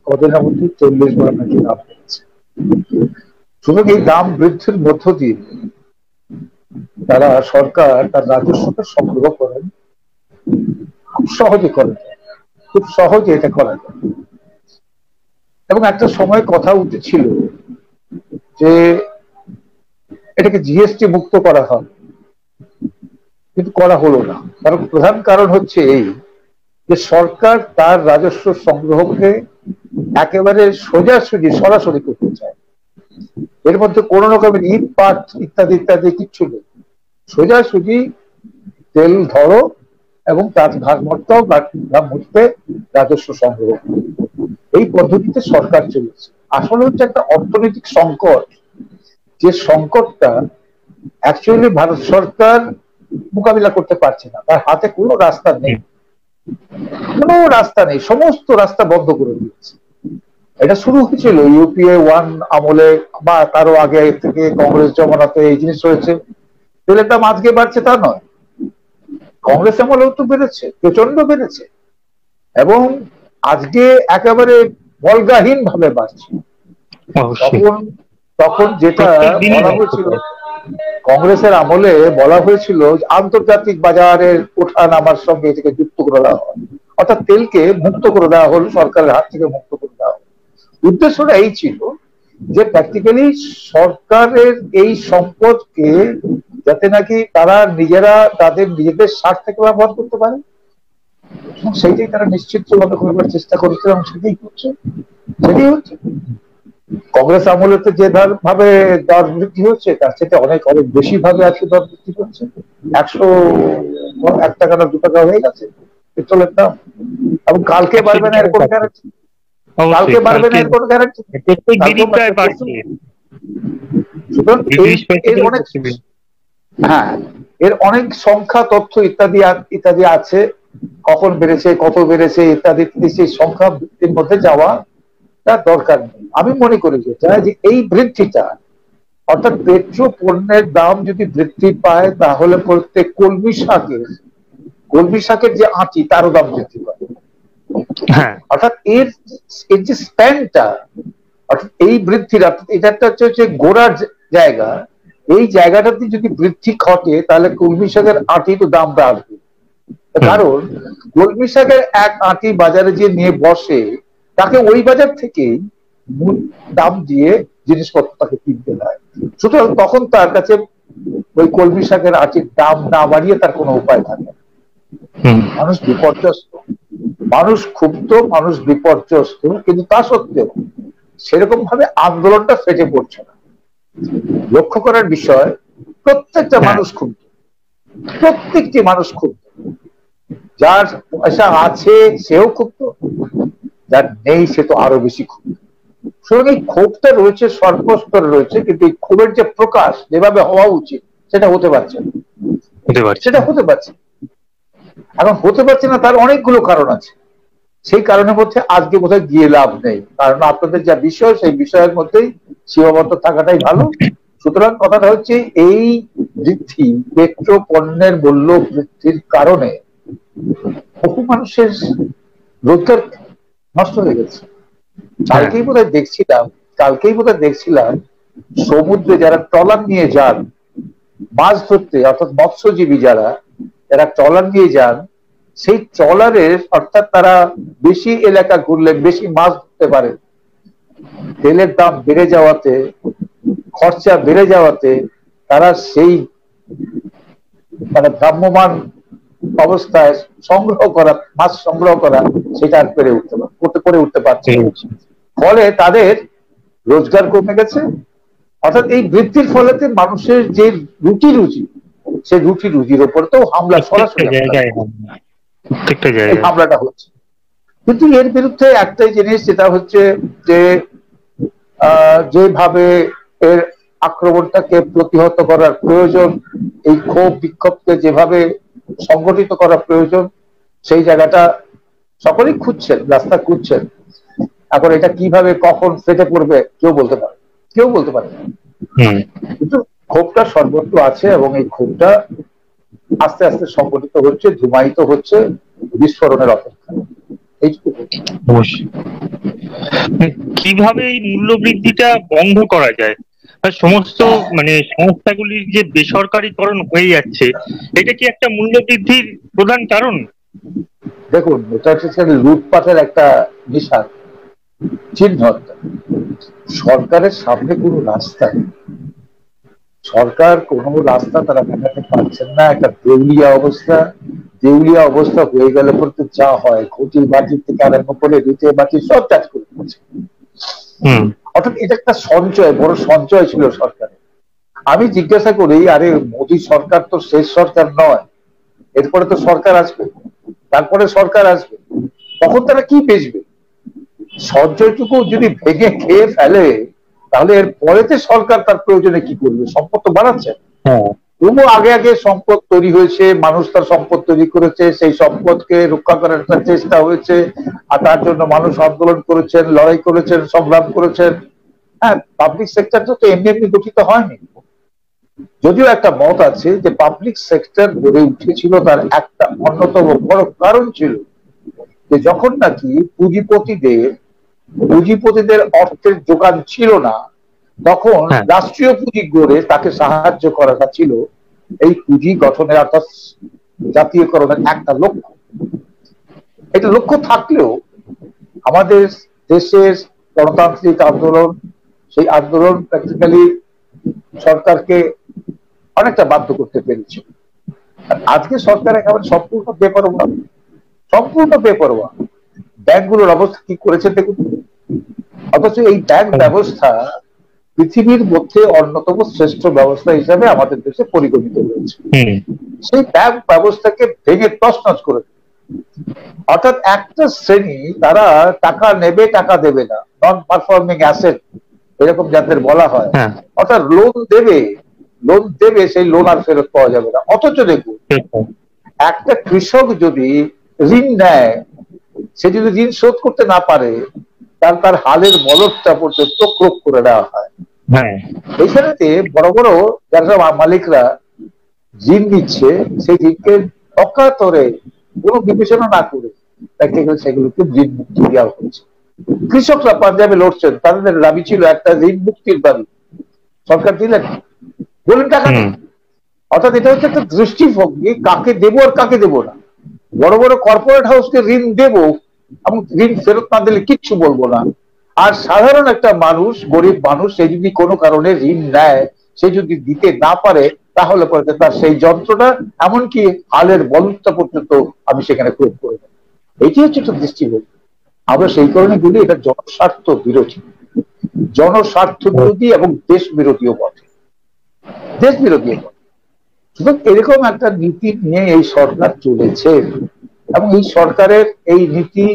কদিনের মধ্যে 40 বার নাকি দাম বেড়েছে। সুতরাং এই দাম বৃদ্ধির মধ্য দিয়ে তারা সরকার তার রাজস্বটা সংগ্রহ করেন, খুব সহজে করেন, খুব সহজে এটা করা যায়। এবং একটা সময় কথা উঠেছিল যে এটাকে জিএসটি মুক্ত করা হয়, কিন্তু করা হলো না। কারণ প্রধান কারণ হচ্ছে এই যে সরকার তার রাজস্ব সংগ্রহকে একেবারে সোজাসুজি সরাসরি করতে চায়। এর মধ্যে কোনো রকমের ইট পাট ইত্যাদি ইত্যাদি কিচ্ছু নেই, সোজাসুজি তেল ধরো এবং তার ভাগমর্তাও মুহূর্তে রাজস্ব সংগ্রহ। এই পদ্ধতিতে সরকার চলেছে। আসলে হচ্ছে একটা অর্থনৈতিক সংকট, যে সংকটটা অ্যাকচুয়ালি ভারত সরকার মোকাবিলা করতে পারছে না। তার হাতে কোনো রাস্তা নেই, কোনো রাস্তা নেই, সমস্ত রাস্তা বন্ধ করে দিয়েছে। এটা শুরু হয়েছিল ইউপিএ 1 আমলে বা তারও আগে থেকে কংগ্রেস জমানাতে এই জিনিস হয়েছে। তেলের দাম আজকে বাড়ছে তা নয়, কংগ্রেস আমলেও তো বেড়েছে, প্রচন্ড বেড়েছে, এবং আজকে একেবারে বলগাহীন ভাবে বাড়ছে। তখন যেটা বলা হয়েছিল কংগ্রেসের আমলে, বলা হয়েছিল আন্তর্জাতিক বাজারের ওঠা নামার সঙ্গে এটাকে যুক্ত করে দেওয়া হয়, অর্থাৎ তেলকে মুক্ত করে দেওয়া হল, সরকারের হাত থেকে মুক্ত করে দেওয়া হল। উদ্দেশ্যটা এই ছিল যে প্র্যাকটিক্যালি সরকারের এই সম্পদকে যাতে নাকি তারা নিজেরা তাদের নিজেদের স্বার্থে ব্যবহার করতে পারে, সেইটাই তারা নিশ্চিতভাবে করবার চেষ্টা করেছে এবং সেটাই করছে, সেটাই হচ্ছে। কংগ্রেস আমলে তো যে ভাবে দর বৃদ্ধি হচ্ছে তার থেকে অনেক অনেক বেশি ভাবে আজকে দর বৃদ্ধি করছে। 101 টাকা না 2 টাকা হয়ে গেছে পেট্রোলের দাম, এবং কালকে বাড়বে না এর কোনো গ্যারান্টি, কালকে বাড়বে না এর কোনো গ্যারান্টি। হ্যাঁ, এর অনেক সংখ্যা তথ্য ইত্যাদি ইত্যাদি আছে, কখন বেড়েছে, কত বেড়েছে ইত্যাদি, সেই সংখ্যা বৃদ্ধির মধ্যে যাওয়া তার দরকার নেই। আমি মনে করি যেটা যে এই বৃদ্ধিটা, অর্থাৎ পেট্রো পণ্যের দাম যদি বৃদ্ধি পায় তাহলে প্রত্যেক কলমি শাকের যে আঁটি তারও দাম বৃদ্ধি পায়। অর্থাৎ এর যে স্প্যানটা, অর্থাৎ এই বৃদ্ধির, এটা একটা হচ্ছে গোড়ার জায়গা, এই জায়গাটাতে যদি বৃদ্ধি ঘটে তাহলে কলমি শাকের আঁটি তো দাম বাড়বে। কারণ কলমি শাকের এক আঁটি বাজারে যে নিয়ে বসে তাকে ওই বাজার থেকেই দাম দিয়ে জিনিসপত্র তাকে কিনতে হয়। সুতরাং তখন তার কাছে ওই কলমি শাকের আঁটির দাম না বাড়িয়ে তার কোনো উপায় থাকে না। মানুষ বিপর্যস্ত, মানুষ ক্ষুব্ধ, মানুষ বিপর্যস্ত, কিন্তু তা সত্ত্বেও সেরকম ভাবে আন্দোলনটা ফেটে পড়ছে না। লক্ষ্য করার বিষয়, প্রত্যেকটা মানুষ ক্ষুব্ধ, প্রত্যেকটি মানুষ ক্ষুব্ধ। যার পয়সা আছে সেও ক্ষুব্ধ, যার নেই সে তো আরো বেশি ক্ষুব্ধ। সুতরাং এই ক্ষোভটা রয়েছে, সর্বস্তরে রয়েছে, কিন্তু এই ক্ষোভের যে প্রকাশ যেভাবে হওয়া উচিত সেটা হতে পারছে না, সেটা হতে পারছে। এখন হতে পারছে না তার অনেকগুলো কারণ আছে। সেই কারণের মধ্যে আজকে বোধহয় গিয়ে লাভ নেই, কারণ আপনাদের যা বিষয় সেই বিষয়ের মধ্যেই সীমাবদ্ধ থাকাটাই ভালো। সুতরাং কথাটা হচ্ছে এই বৃদ্ধি, পেট্রো পণ্যের মূল্য বৃদ্ধির কারণে বহু মানুষের রোজগার নষ্ট হয়ে গেছে। কালকেই বোধহয় দেখছিলাম সমুদ্রে যারা ট্রলার নিয়ে যান মাছ ধরতে, অর্থাৎ মৎস্যজীবী যারা ট্রলার নিয়ে যান, সেই ট্রলারের, অর্থাৎ তারা বেশি এলাকা ঘুরলে বেশি মাছ ধরতে পারে, তেলের দাম বেড়ে যাওয়াতে, খরচা বেড়ে যাওয়াতে তারা সেই ভ্রাম্যমান অবস্থায় মাছ সংগ্রহ করা সেটা আর করে উঠতে পারছে। ফলে তাদের রোজগার কমে গেছে। অর্থাৎ এই বৃদ্ধির ফলেতে মানুষের যে রুজি, সেই রুজির উপর তো হামলা, সরাসরি হামলাটা হচ্ছে। কিন্তু এর বিরুদ্ধে একটাই জিনিস, যেটা হচ্ছে যে যেভাবে এর আক্রমণটাকে প্রতিহত করার প্রয়োজন, এই ক্ষোভ বিক্ষোভকে যেভাবে সংগঠিত করা প্রয়োজন, সেই জায়গাটা সকলেই খুঁজছেন, রাস্তা খুঁজছেন। এখন এটা কিভাবে কখন ফেটে পড়বে কেউ বলতে পারে না। কিন্তু ক্ষোভটা সর্বত্র আছে এবং এই ক্ষোভটা আস্তে আস্তে সংগঠিত হচ্ছে, ধুমায়িত হচ্ছে, বিস্ফোরণের অপেক্ষা। এইটুকু কিভাবে এই মূল্য বৃদ্ধিটা বন্ধ করা যায়? সমস্ত সংস্থাগুলির যে বেসরকারীকরণ হয়ে যাচ্ছে, এটা কি একটা মূল্য বৃদ্ধির প্রধান কারণ? দেখুন, এটা হচ্ছে লুটপাটের একটা বিশাল চিহ্ন। সরকারের সামনে কোনো রাস্তা নেই, সরকার কোনো রাস্তা তারা দেখাতে পারছেন না। একটা দেউলিয়া অবস্থা হয়ে গেলে পড়তে যা হয়, ঘটি বাটি থেকে আরম্ভ করে রুটে বাটি সব কাজ করে দিচ্ছে। অর্থাৎ এটা একটা সঞ্চয়, বড় সঞ্চয় ছিল সরকারের। আমি জিজ্ঞাসা করি, আরে মোদী সরকার তো শেষ সরকার নয়, এরপরে তো সরকার আসবে, তারপরে সরকার আসবে, তখন তারা কি বেচবে? সঞ্চয়টুকু যদি ভেঙে খেয়ে ফেলে, তাহলে এর পরেতে সরকার তার প্রয়োজনে কি করবে? সম্পদ তো বাড়াচ্ছে। তবু আগে সম্পদ তৈরি হয়েছে, মানুষ তার সম্পদ তৈরি করেছে, সেই সম্পদকে রক্ষা করার একটা চেষ্টা হয়েছে, আর তার জন্য মানুষ আন্দোলন করেছেন, লড়াই করেছেন, সংগ্রাম করেছেন। হ্যাঁ, পাবলিক সেক্টর তো এমনি গঠিত হয়নি। যদিও একটা মত আছে যে পাবলিক সেক্টর গড়ে উঠেছিল, তার একটা অন্যতম বড় কারণ ছিল যে যখন নাকি পুঁজিপতিদের অর্থের যোগান ছিল না, তখন রাষ্ট্রীয় পুঁজি গড়ে তাকে সাহায্য করাটা ছিল এই পুঁজি গঠনের, অর্থাৎ জাতীয়করণের একটা লক্ষ্য। এটা লক্ষ্য থাকলেও আমাদের দেশের গণতান্ত্রিক আন্দোলন, সেই আন্দোলন প্র্যাকটিক্যালি সরকারকে অনেকটা বাধ্য করতে পেরেছে। আজকে সরকার একেবারে সম্পূর্ণ বেপরোয়া। ব্যাংকগুলোর অবস্থা কি করেছে দেখুন। অথচ এই ব্যাংক ব্যবস্থা পৃথিবীর মধ্যে অন্যতম শ্রেষ্ঠ ব্যবস্থা হিসাবে আমাদের দেশে পরিগণিত হয়েছে। সেই ব্যাংক ব্যবস্থাকে ভেঙে তছনছ করে, অর্থাৎ একটা শ্রেণী তারা টাকা নেবে, টাকা দেবে না, নন পারফর্মিং অ্যাসেট এরকম যাদের বলা হয়, অর্থাৎ লোন দেবে, সেই লোন আর ফেরত পাওয়া যাবে না। অথচ দেখুন, একটা কৃষক যদি ঋণ নেয়, সে যদি ঋণ শোধ করতে না পারে, তার হালের বলদটা পর্যন্ত ক্রোপ করে দেওয়া হয়। এইখানেতে বড় বড় যারা মালিকরা ঋণ দিচ্ছে, সেই ঋণকে অকাতরে কোনো বিবেচনা না করে সেগুলোকে ঋণ মুক্তি দেওয়া হচ্ছে। কৃষকরা পাঞ্জাবে লড়ছেন, তাদের দাবি ছিল একটা ঋণ মুক্তির দাবি, সরকার দিলেন, বললেন টাকা নেই। অর্থাৎ এটা হচ্ছে একটা দৃষ্টিভঙ্গি, কাকে দেবো আর কাকে দেবো না। বড় বড় কর্পোরেট হাউসকে ঋণ দেবো এবং ঋণ ফেরত না দিলে কিচ্ছু বলবো না। আর সাধারণ একটা মানুষ, গরিব মানুষ, সে যদি কোনো কারণে ঋণ নেয়, সে যদি দিতে না পারে, তাহলে পরে তার সেই যন্ত্রটা, এমনকি হালের বলদটা পর্যন্ত আমি সেখানে প্রয়োগ করে দেব। এটি হচ্ছে একটা দৃষ্টিভঙ্গি। আমরা সেই কারণে বলি এটা জনস্বার্থ বিরোধী এবং দেশ বিরোধীও বটে। সুতরাং এরকম একটা নীতি নিয়ে এই সরকার চলেছে এবং এই সরকারের এই নীতি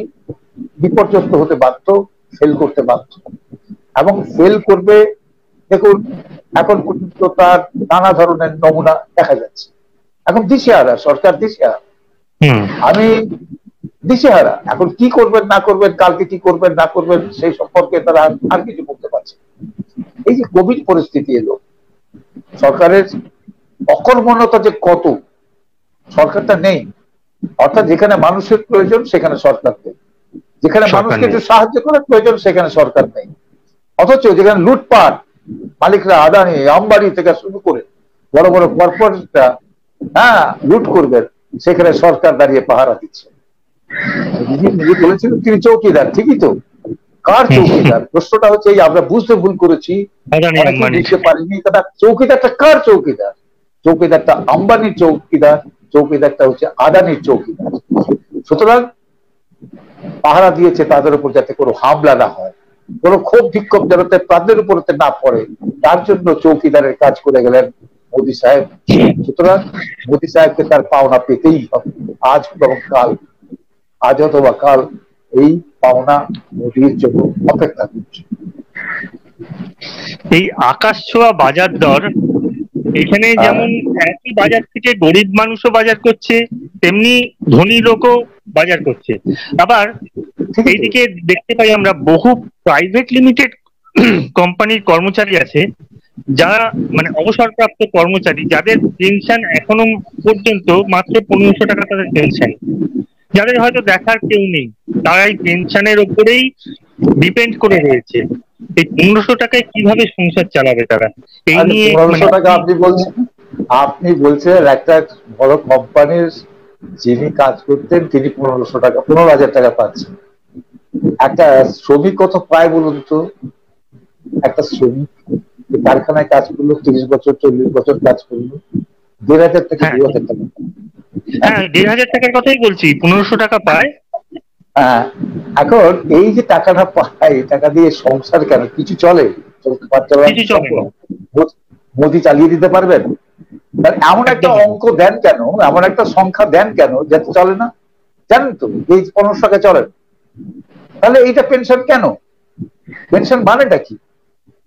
বিপর্যস্ত হতে বাধ্য, ফেল করতে বাধ্য এবং ফেল করবে। দেখুন, এখন পর্যন্ত তার নানা ধরনের নমুনা দেখা যাচ্ছে। এখন দিশেহারা সরকার, দিশেহারা। এখন কি করবেন না করবেন, কালকে কি করবেন না করবেন, সেই সম্পর্কে তারা আর কিছু করতে পারছে। এই যে কোভিড পরিস্থিতি এলো, সরকারের অকর্মণ্যতা যে কত, সরকারটা নেই। অর্থাৎ যেখানে মানুষের প্রয়োজন সেখানে সরকার নেই, যেখানে মানুষকে একটু সাহায্য করার প্রয়োজন সেখানে সরকার নেই। অথচ যেখানে লুটপাট, মালিকরা আদানি আম্বানি থেকে শুরু করে বড় বড় কর্পোরেটরা লুট করবেন, সেখানে সরকার দাঁড়িয়ে পাহারা দিচ্ছে। বলেছিলেন তিনি চৌকিদার, ঠিকই তো। কার চৌকিদার? প্রশ্নটা হচ্ছে এই আমরা বুঝতে ভুল করেছি, বুঝতে পারিনি। চৌকিদারটা কার চৌকিদার? চৌকিদারটা আম্বানির চৌকিদার, চৌকিদারটা হচ্ছে আদানির চৌকিদার। সুতরাং পাহারা দিয়েছে তাদের উপর যাতে কোনো হামলা না হয়, কোনো ক্ষোভ বিক্ষোভ যাতে তাদের উপর না পড়ে, তার জন্য চৌকিদারের কাজ করে গেলেন মোদী সাহেব। সুতরাং মোদী সাহেবকে তার পাওনা পেতেই হবে, আজ অথবা কাল এই পাওনা মোদীর জন্য অপেক্ষা করছে। এই আকাশ ছোঁয়া বাজার দর, এখানে যেমন একই বাজার থেকে গরিব মানুষও বাজার করছে, তেমনি ধনী লোকও বাজার করছে। আবার এইদিকে দেখতে পাই আমরা বহু প্রাইভেট লিমিটেড কোম্পানির কর্মচারী আছে যারা মানে অবসরপ্রাপ্ত কর্মচারী, যাদের পেনশন এখনো পর্যন্ত মাত্র 1500 টাকা তাদের পেনশন, যাদের হয়তো দেখার কেউ নেই, তারা এই পেনশনের উপরেই ডিপেন্ড করে রয়েছে। এই 1500 টাকায় কিভাবে সংসার চালাবে তারা? এই নিয়ে 1500 টাকা আপনি বলছেন একটা বড় কোম্পানির যিনি কাজ করতেন তিনি 1500 টাকা 15,000 টাকা পাচ্ছেন। একটা শ্রমিক কত পায় বলুন তো? একটা শ্রমিক কারখানায় কাজ করলো, 30 বছর 40 বছর কাজ করলো, 1,500 থেকে 2,000 টাকা। হ্যাঁ, 1,500 টাকার কথাই বলছি, 1500 টাকা পায়। হ্যাঁ, এখন এই যে টাকাটা পায়, টাকা দিয়ে সংসার কেন কিছু চলে? মোদি চালিয়ে দিতে পারবেন? এমন একটা অঙ্ক দেন কেন, এমন একটা সংখ্যা দেন কেন যাতে চলে না? জানেন তো এই 1500 টাকা চলে, তাহলে এইটা পেনশন কেন? পেনশন মানেটা কি?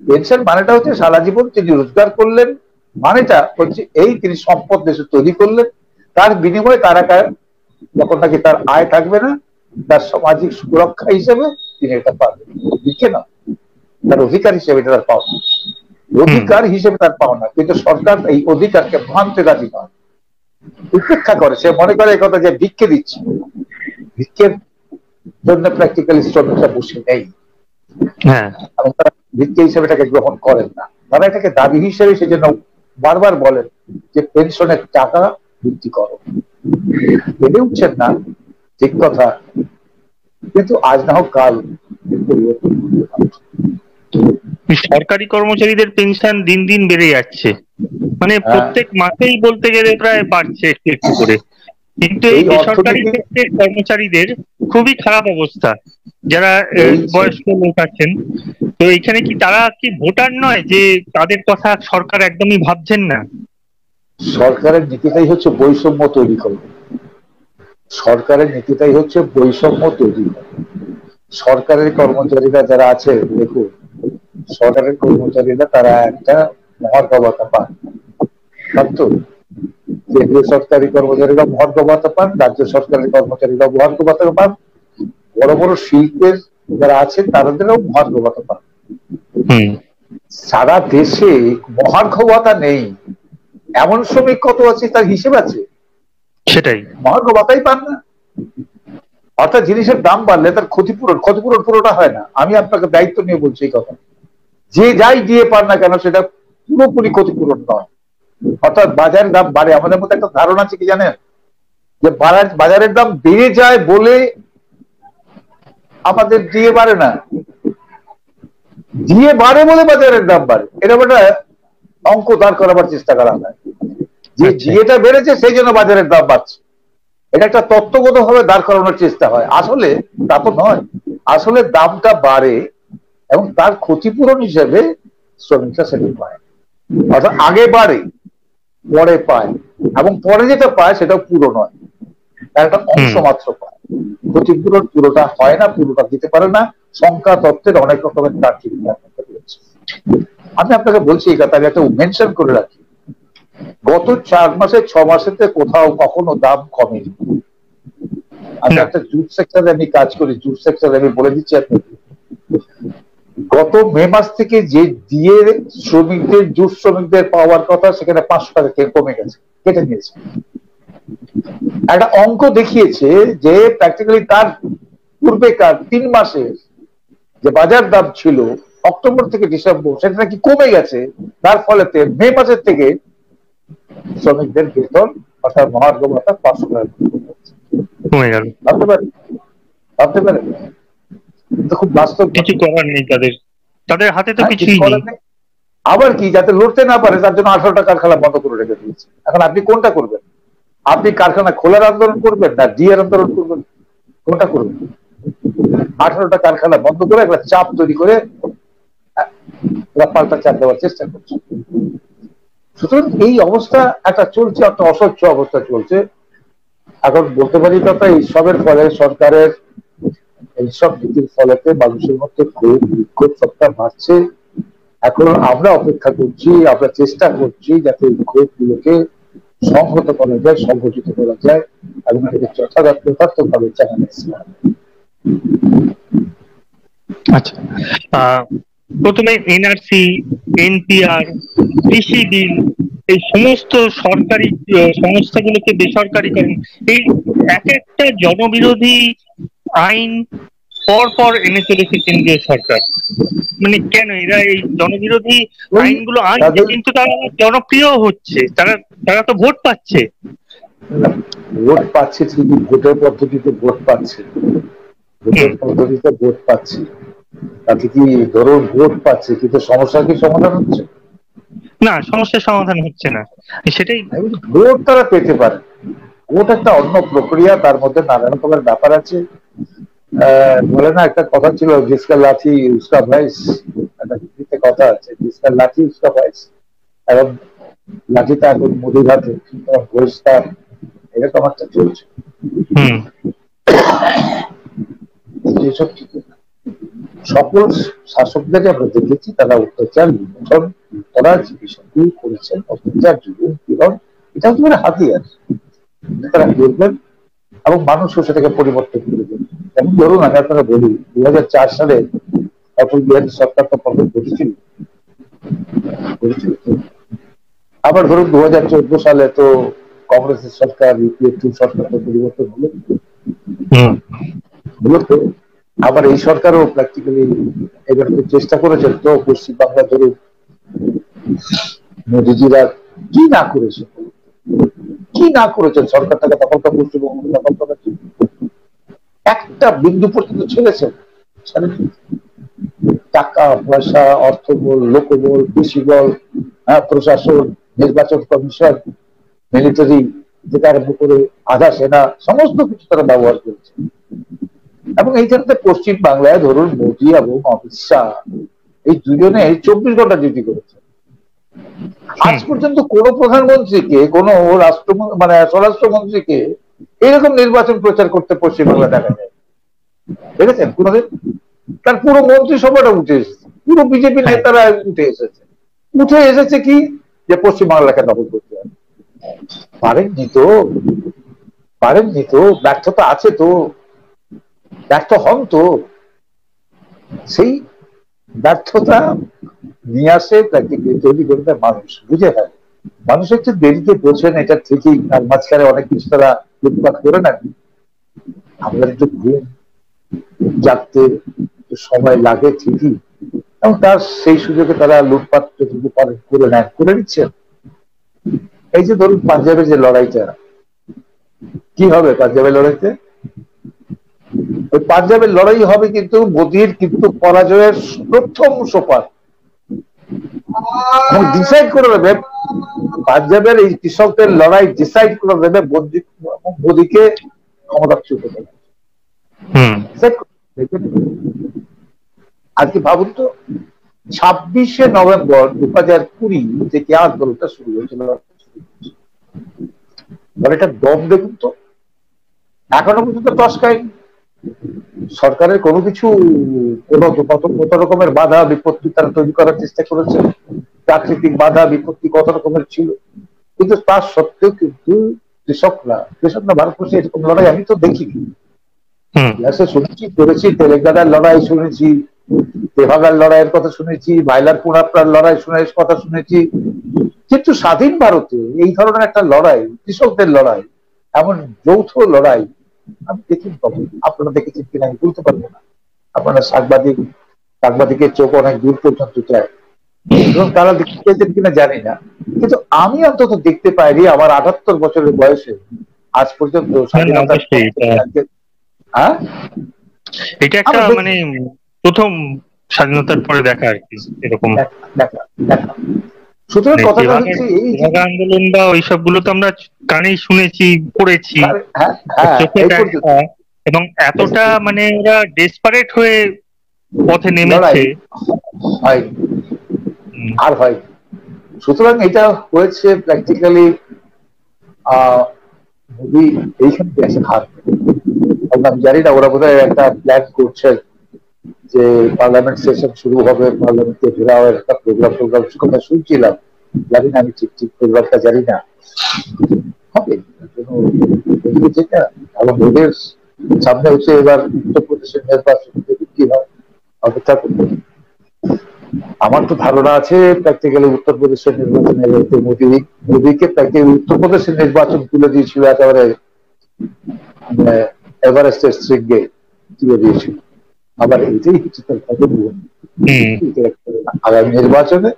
পেনশন মানেটা হচ্ছে সারা জীবন তিনি রোজগার করলেন, মানেটা হচ্ছে এই তিনি সম্পদ দেশে তৈরি করলেন, তার বিনিময়ে তারা যখন নাকি তার আয় থাকবে না, তার সামাজিক সুরক্ষা হিসেবে তিনি এটা পাবেন। দিচ্ছে না, তার অধিকার হিসেবে এটা তার পাওয়া, অধিকার হিসেবে তার পাওয়া না। কিন্তু সরকার এই অধিকারকে মানতে রাজি নয়, উপেক্ষা করে। সে মনে করে কথা যে ভিক্ষে দিচ্ছে, ভিক্ষের জন্য প্র্যাকটিক্যালি শ্রমিকরা বসে নেই, এবং তারা ভিক্ষে হিসেবে এটাকে গ্রহণ করেন না। তারা এটাকে দাবি হিসেবে সেজন্য বারবার বলেন যে পেনশনের টাকা বৃদ্ধি করো। বেড়ে উঠছেন না, ঠিক কথা, কিন্তু আজ না হোক কাল সরকারি কর্মচারীদের পেনশন দিন দিন বেড়ে যাচ্ছে, মানে প্রত্যেক মাসেই বলতে গেলে প্রায় বাড়ছে একটু একটু করে। কিন্তু এই বেসরকারি ক্ষেত্রের কর্মচারীদের খুবই খারাপ অবস্থা, যারা বয়স্ক লোক আছেন। তো এখানে কি তারা কি ভোটার নয় যে তাদের কথা সরকার একদমই ভাবছেন না? সরকারের নীতিটাই হচ্ছে বৈষম্য তৈরি করা। সরকারের নীতিটাই হচ্ছে বৈষম্য তৈরি করা। সরকারের কর্মচারীরা যারা আছে, দেখুন, সরকারের কর্মচারীরা তারা একটা মহার্ঘ ভাতা পান, তো কেন্দ্রীয় সরকারি কর্মচারীরা মহার্ঘ ভাতা পান, রাজ্য সরকারি কর্মচারীরা মহার্ঘ ভাতা পান, বড় বড় শিল্পের যারা আছেন তাদেরও মহার্ঘ ভাতা পান। সারা দেশে মহার্ঘ ভাতা নেই এমন শ্রমিক কত আছে তার হিসেব আছে? সেটাই, মহার্ঘ ভাতাই পান না। অর্থাৎ জিনিসের দাম বাড়লে তার ক্ষতিপূরণ পুরোটা হয় না। আমি আপনাকে দায়িত্ব নিয়ে বলছি এই কথা, যে যাই দিয়ে পান না কেন সেটা পুরোপুরি ক্ষতিপূরণ নয়। অর্থাৎ বাজারের দাম বাড়ে, আমাদের মধ্যে একটা ধারণা আছে কি জানেন, যে বাজারের দাম বেড়ে যায় বলে আমাদের দিয়ে বাড়ে না, দিয়ে বাড়ে বলে বাজারের দাম বাড়ে। এটা একটা অঙ্ক দাঁড় করাবার চেষ্টা করা হয় যে জিএটা বেড়েছে সেই জন্য বাজারের দাম বাড়ছে। এটা একটা তত্ত্বগত ভাবে দাঁড় করানোর চেষ্টা হয়, আসলে তা তো নয়। আসলে দামটা বাড়ে এবং তার ক্ষতিপূরণ হিসেবে শ্রমিকরা সেটা পায়। অর্থাৎ আগে বাড়ে পরে পায়, এবং পরে যেটা পায় সেটাও পুরো নয়, তার একটা অংশ মাত্র পায়। ক্ষতিপূরণ পুরোটা হয় না, পুরোটা দিতে পারে না। সংখ্যা তত্ত্বের অনেক রকমের কারচুপি রয়েছে। আমি আপনাকে বলছি এই কথা, আমি একটা মেনশন করে রাখি, গত 4 মাসে 6 মাসেতে কোথাও কখনো দাম কমেনি। আমি একটা জুট সেক্টরে আমি কাজ করি, জুট সেক্টরে আমি বলে দিচ্ছি আপনাকে, গত মে মাস থেকে যে দিয়ে শ্রমিকদের জুট শ্রমিকদের পাওয়ার কথা সেখানে 500 টাকা কমে গেছে, কেটে নিয়েছে। একটা অঙ্ক দেখিয়েছে যে প্র্যাকটিক্যালি তার পূর্বেকার 3 মাসে যে বাজার দাম ছিল অক্টোবর থেকে ডিসেম্বর সেটা নাকি কমে গেছে। তার ফলেতে মে মাসের থেকে শ্রমিকদের বেতন অর্থাৎ মহার্ঘ ভাতা 500 টাকা কমে গেল। ভাবতে পারেন, খুব বাস্তব। কিছু করার নেই তাদের হাতে তো কিছুই নেই। আবার কি, যাতে লড়তে না পারে তার জন্য 18টা কারখানা বন্ধ করে রেখে দিয়েছে। এখন আপনি কোনটা করবেন? আপনি কারখানা খোলার আন্দোলন করবেন না ডিএর আন্দোলন করবেন? কোনটা করবেন? 18টা কারখানা বন্ধ করে একটা চাপ তৈরি করে পাল্টা চাপ দেওয়ার চেষ্টা করছে। সুতরাং এই অবস্থা একটা চলছে, একটা অস্বচ্ছ অবস্থা চলছে। এখন বলতে পারি কথা, এইসবের ফলে সরকারের এইসব নীতির ফলেতে মানুষের মধ্যে ক্ষোভ বিক্ষোভ সবটা বাড়ছে। এখন আমরা অপেক্ষা করছি, আমরা চেষ্টা করছি যাতে এই ক্ষোভগুলোকে সংহত করা যায়, সংগঠিত করা যায় এবং এটাকে যথার্থভাবে চালানো যায়। আচ্ছা, প্রথমে এনআরসি, এনপিআর, কৃষি বিল, এই সমস্ত সরকারি সংস্থাগুলোকে বেসরকারীকরণ, এই এক একটা জনবিরোধী আইন পর পর এনে চলেছে কেন্দ্রীয় সরকার। মানে কেন এরা এই জনবিরোধী আইনগুলো আনছে, কিন্তু তারা জনপ্রিয় হচ্ছে, তারা তো ভোট পাচ্ছে। ভোট পাচ্ছে ঠিকই, ভোটের পদ্ধতিতে ভোট পাচ্ছে, ভোটের পদ্ধতিতে ভোট পাচ্ছে, তাতে কি ধরুন ভোট পাচ্ছে কিন্তু সমস্যার কি সমাধান হচ্ছে? না, সমস্যার সমাধান হচ্ছে না, সেটাই। ভোট তারা পেতে পারে, ভোট একটা অন্য প্রক্রিয়া, তার মধ্যে নানা রকমের ব্যাপার আছে। বলে না একটা কথা ছিল, জিসকা লাঠি উসকা ভয়েস, একটা হিন্দিতে কথা আছে, জিসকা লাঠি উসকা ভয়েস। এখন লাঠিটা এখন মোদির হাতে, ভয়েসটা এরকম একটা চলছে। এসব ঠিক না। সকল শাসকদের আমরা দেখেছি তারা অত্যাচার, লুণ্ঠন করার যে বিষয়গুলি করেছেন, অত্যাচার, জুলুম, পীড়ন, এটা হচ্ছে মানে হাতিয়ার, তারা করবেন এবং মানুষও সেটাকে পরিবর্তন করে দেবেন। যেমন ধরুন আমি আপনারা বলি, 2004 সালে অটল বিহারী সরকার তো পতন ঘটেছিল, আবার ধরুন 2014 সালে তো কংগ্রেসের সরকার, ইউপিএ 2 সরকার পরিবর্তন হলো, তো আবার এই সরকারও প্র্যাকটিক্যালি এবার চেষ্টা করেছেন। তো পশ্চিমবাংলা ধরুন মোদীজিরা কি না করেছে, কি না করেছেন, সরকারটাকে তখনকার পশ্চিমবঙ্গ দখল করার জন্য একটা বিন্দু পর্যন্ত ছেড়েছেন? টাকা পয়সা, অর্থবল, লোকবল, কৃষি বল, প্রশাসন, নির্বাচন কমিশন, মিলিটারি থেকে আরম্ভ করে আধা সেনা, সমস্ত কিছু তারা ব্যবহার করেছে। এবং এইখানে পশ্চিম বাংলায় ধরুন মোদী এবং অমিত শাহ এই দুজনে 24 ঘন্টা ডিউটি করেছে। আজ পর্যন্ত কোন প্রধানমন্ত্রীকে, কোন স্বরাষ্ট্রমন্ত্রীকে এরকম নির্বাচন প্রচার করতে পশ্চিমবাংলা দেখা যায়, দেখেছেন কোনদিন? তার পুরো মন্ত্রিসভাটা উঠে এসেছে, পুরো বিজেপি নেতারা উঠে এসেছে কি যে পশ্চিমবাংলাকে দখল করতে হবে। পারেননি তো, ব্যর্থতা আছে তো, ব্যর্থ হন তো। সেই ব্যর্থতা নিয়ে আসে তৈরি করে দেয় মানুষ, বুঝে ফেলে। মানুষ একটু দেরিতে বোঝেন, এটা ঠিকই, তার মাঝখানে অনেক কিছু তারা লুটপাট করে নেন। আমরা একটু ঘুম জাগতে সময় লাগে ঠিকই, এবং তার সেই সুযোগে তারা লুটপাট করে নেন, করে নিচ্ছেন। এই যে ধরুন পাঞ্জাবের যে লড়াইটা, কি হবে পাঞ্জাবের লড়াইতে? ওই পাঞ্জাবের লড়াই হবে কিন্তু মোদীর কিন্তু পরাজয়ের প্রথম সোপান, ডিসাইড করে দেবে পাঞ্জাবের এই কৃষকদের লড়াই, ডিসাইড করে দেবে মোদীকে ক্ষমতাচ্যুত করবে। আজকে ভাবুন তো, 26শে নভেম্বর 2020 থেকে আন্দোলনটা শুরু হয়েছিল, এটা দম দেখুন তো, এখনো পর্যন্ত টসকায়নি। সরকারের কোনো কিছু, কত রকমের বাধা বিপত্তি তারা তৈরি করার চেষ্টা করেছে, প্রাকৃতিক বাধা বিপত্তি কত রকমের ছিল, কিন্তু তার সত্ত্বেও কিন্তু কৃষকরা ভারতবর্ষে এরকম লড়াই আমি তো দেখিনি। শুনেছি, করেছি, তেলেঙ্গানার লড়াই শুনেছি, তেভাগার লড়াইয়ের কথা শুনেছি, মাইলার পুনাপ্রার লড়াই কথা শুনেছি, কিন্তু স্বাধীন ভারতে এই ধরনের একটা লড়াই, কৃষকদের লড়াই, এমন যৌথ লড়াই আমি দেখিনি কখন। আপনারা দেখেছেন কিনা আমি বলতে পারবো না, আপনারা সাংবাদিকের চোখ অনেক দূর পর্যন্ত যায়, এবং তারা দেখতে পেয়েছেন কিনা জানি না, কিন্তু আমি অন্তত দেখতে পাইনি আমার 78 বছরের বয়সে আজ পর্যন্ত স্বাধীনতার। হ্যাঁ, এটা একটা মানে প্রথম স্বাধীনতার পরে দেখা আর কি এরকম দেখা। সুতরাং কথাটা হচ্ছে এই আন্দোলন বা ওইসব গুলো তো আমরা কানেই শুনেছি, পড়েছি, এবং এতটা মানে ওরা ডেসপারেট হয়ে পথে নেমেছে আর হয়। সুতরাং এটা হয়েছে প্র্যাকটিক্যালি মোদী এইখান থেকে এসে হার। আমি জানি না, ওরা বোধহয় একটা প্ল্যান করছে যে পার্লামেন্ট সেশন শুরু হবে, পার্লামেন্টে ঘেরাওয়ের একটা প্রোগ্রাম কথা শুনছিলাম, জানি না, আমি ঠিক প্রোগ্রামটা জানি না, হবে যেটা। এবং ওদের সামনে হচ্ছে এবার উত্তরপ্রদেশের নির্বাচন কি হয়, অপেক্ষা করতে। আমার তো ধারণা আছে প্র্যাকটিক্যালি উত্তরপ্রদেশের নির্বাচনে মোদীকে প্র্যাকটিক্যালি উত্তরপ্রদেশের নির্বাচন তুলে দিয়েছিল একেবারে এভারেস্টের শৃঙ্গে তুলে দিয়েছিল। আবার এইটাই হচ্ছে তার খবর। আগামী নির্বাচনে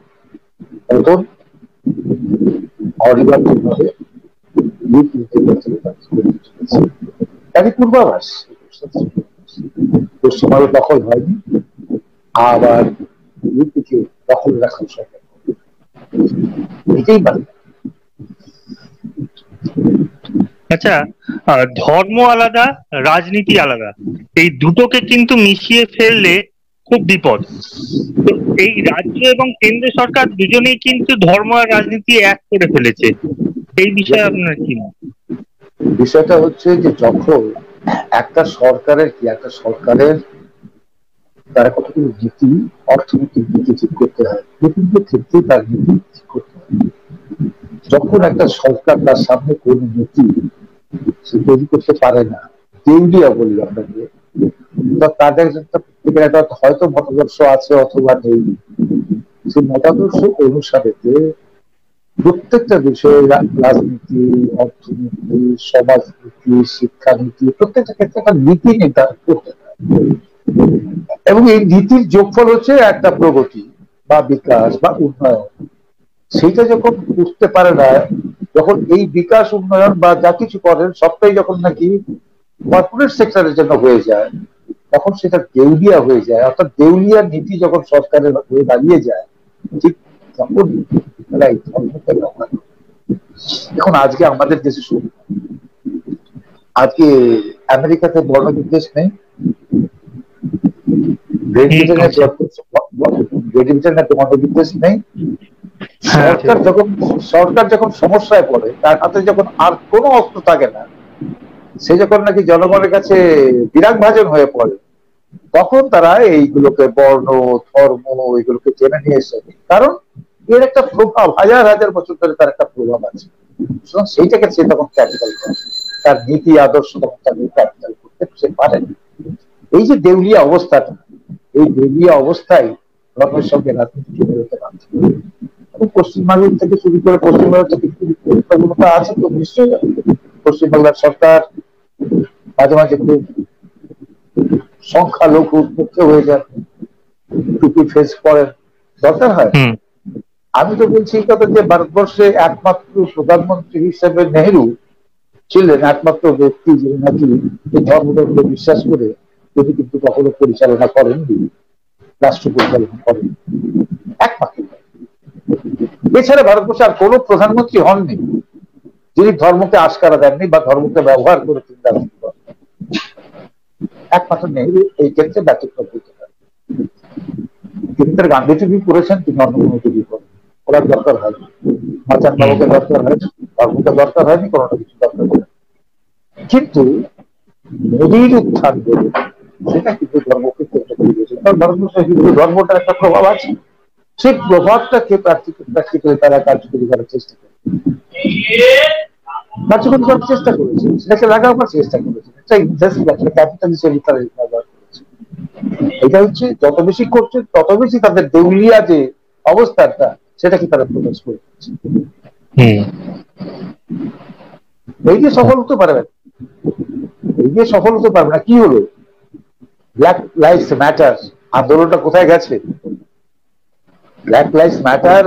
প্রথম অনিবার্যভাবে তারই পূর্বাভাস। পশ্চিমবঙ্গ দখল হয়নি, আবার ইউপিকে দখল রাখার সম্ভব এটাই বাংলা। আচ্ছা, ধর্ম আলাদা, রাজনীতি আলাদা, এই দুটোকে কিন্তু মিশিয়ে ফেললে খুব বিপদ। তো এই রাজ্য এবং কেন্দ্র সরকার দুজনেই কিন্তু ধর্ম আর রাজনীতি এক করে ফেলেছে, এই বিষয়ে আপনার কি মত? বিষয়টা হচ্ছে যে যখন একটা সরকারের তারা কতগুলো নীতি, অর্থনৈতিক নীতি ঠিক করতে হয়, বিভিন্ন ক্ষেত্রে তার নীতি ঠিক করতে হয়। যখন একটা সরকার তার সামনে কোন নীতি সে তৈরি করতে পারে না, দেউলিয়া বলি আপনাকে, তাদের একটা হয়তো মতাদর্শ আছে অথবা নেই, সেই মতাদর্শ অনুসারে প্রত্যেকটা বিষয়ে রাজনীতি, অর্থনীতি, সমাজনীতি, শিক্ষানীতি, প্রত্যেকটা ক্ষেত্রে একটা নীতি নির্ধারণ করতে হয়। এবং এই নীতির যোগফল হচ্ছে একটা প্রগতি বা বিকাশ বা উন্নয়ন। সেইটা যখন বুঝতে পারে না, যখন এই বিকাশ উন্নয়ন বা যা কিছু করেন সবটাই যখন নাকি কর্পোরেট সেক্টরের জন্য হয়ে যায়, তখন সেটা দেউলিয়া হয়ে যায়। অর্থাৎ দেউলিয়া নীতি যখন সরকারের হয়ে দাঁড়িয়ে যায়, ঠিক তখন তারা এই ধর্মকে ব্যবহার করে। এখন আজকে আমাদের দেশে শুরু, আজকে আমেরিকাতে বর্ণবিদ্বেষ নেই, বর্ণবিদ্বেষ নেই। সরকার যখন সমস্যায় পড়ে, তার হাতে যখন আর কোনো অস্ত্র থাকে না, সে যখন নাকি জনগণের কাছে বিরাগ ভাজন হয়ে পড়ে, তখন তারা এইগুলোকে বর্ণ, ধর্ম এইগুলোকে টেনে নিয়ে এসে, কারণ এর একটা প্রভাব হাজার হাজার বছর ধরে তার একটা প্রভাব আছে। সেইটাকে সে তখন ক্যাপিটাল করে, তার নীতি আদর্শ তখন তাকে ক্যাপিটাল করতে সে পারে। এই যে দেউলিয়া অবস্থাটা, এই দেউলিয়া অবস্থায় ধর্মের সঙ্গে রাজনীতি বেরোতে পারছে। পশ্চিমবঙ্গ থেকে শুরু করে পশ্চিমবঙ্গ থেকে প্রবণতা আছে তো নিশ্চয়ই। পশ্চিমবাংলার সরকার মাঝে মাঝে খুব সংখ্যালঘু মুক্ত হয়ে যায়, টুপি ফেস করেন, দরকার হয়। আমি তো বলছি এই কথা যে ভারতবর্ষে একমাত্র প্রধানমন্ত্রী হিসেবে নেহেরু ছিলেন একমাত্র ব্যক্তি যিনি নাকি এই ধর্মকে বিশ্বাস করে তিনি কিন্তু কখনো পরিচালনা করেননি, রাষ্ট্র পরিচালনা করেন একমাত্র। এছাড়া ভারতবর্ষে আর কোনো প্রধানমন্ত্রী হননি যিনি ধর্মকে আস্কারা দেননি বা ধর্মকে ব্যবহার করে তিনি রাজনীতি করেন। একমাত্র নেহেরু এই ক্ষেত্রে ব্যতিক্রম হতে পারে। তিনি তার গান্ধী টিভি করেছেন, তিনি অন্য কোনো টিভি করেন, ওনার দরকার হয়নি। মাচান বাবুকে দরকার হয়নি, ধর্মকে দরকার হয়নি, কোনোটা কিছু দরকার হয়নি। কিন্তু মোদীর উত্থান করে সেটা কিন্তু ধর্মকে কেন্দ্র করে দিয়েছে। কারণ ভারতবর্ষে হিন্দু ধর্মটার একটা প্রভাব আছে, সেই প্রভাবটাকে প্র্যাকটিক্যালি তারা কার্যকরী করার চেষ্টা করে, সেটাকে লাগাবার চেষ্টা করেছে, ক্যাপিটাল হিসেবে তারা ব্যবহার করেছে। এটা হচ্ছে যত বেশি করছে তত বেশি তাদের দেউলিয়া যে অবস্থাটা সেটাকে তারা প্রকাশ করে দিচ্ছে। এই যে সফল হতে পারবে, এই যে সফল হতে পারবে না, কি হলো? ব্ল্যাক লাইভস ম্যাটার আন্দোলনটা কোথায় গেছে? ব্ল্যাক লাইভস ম্যাটার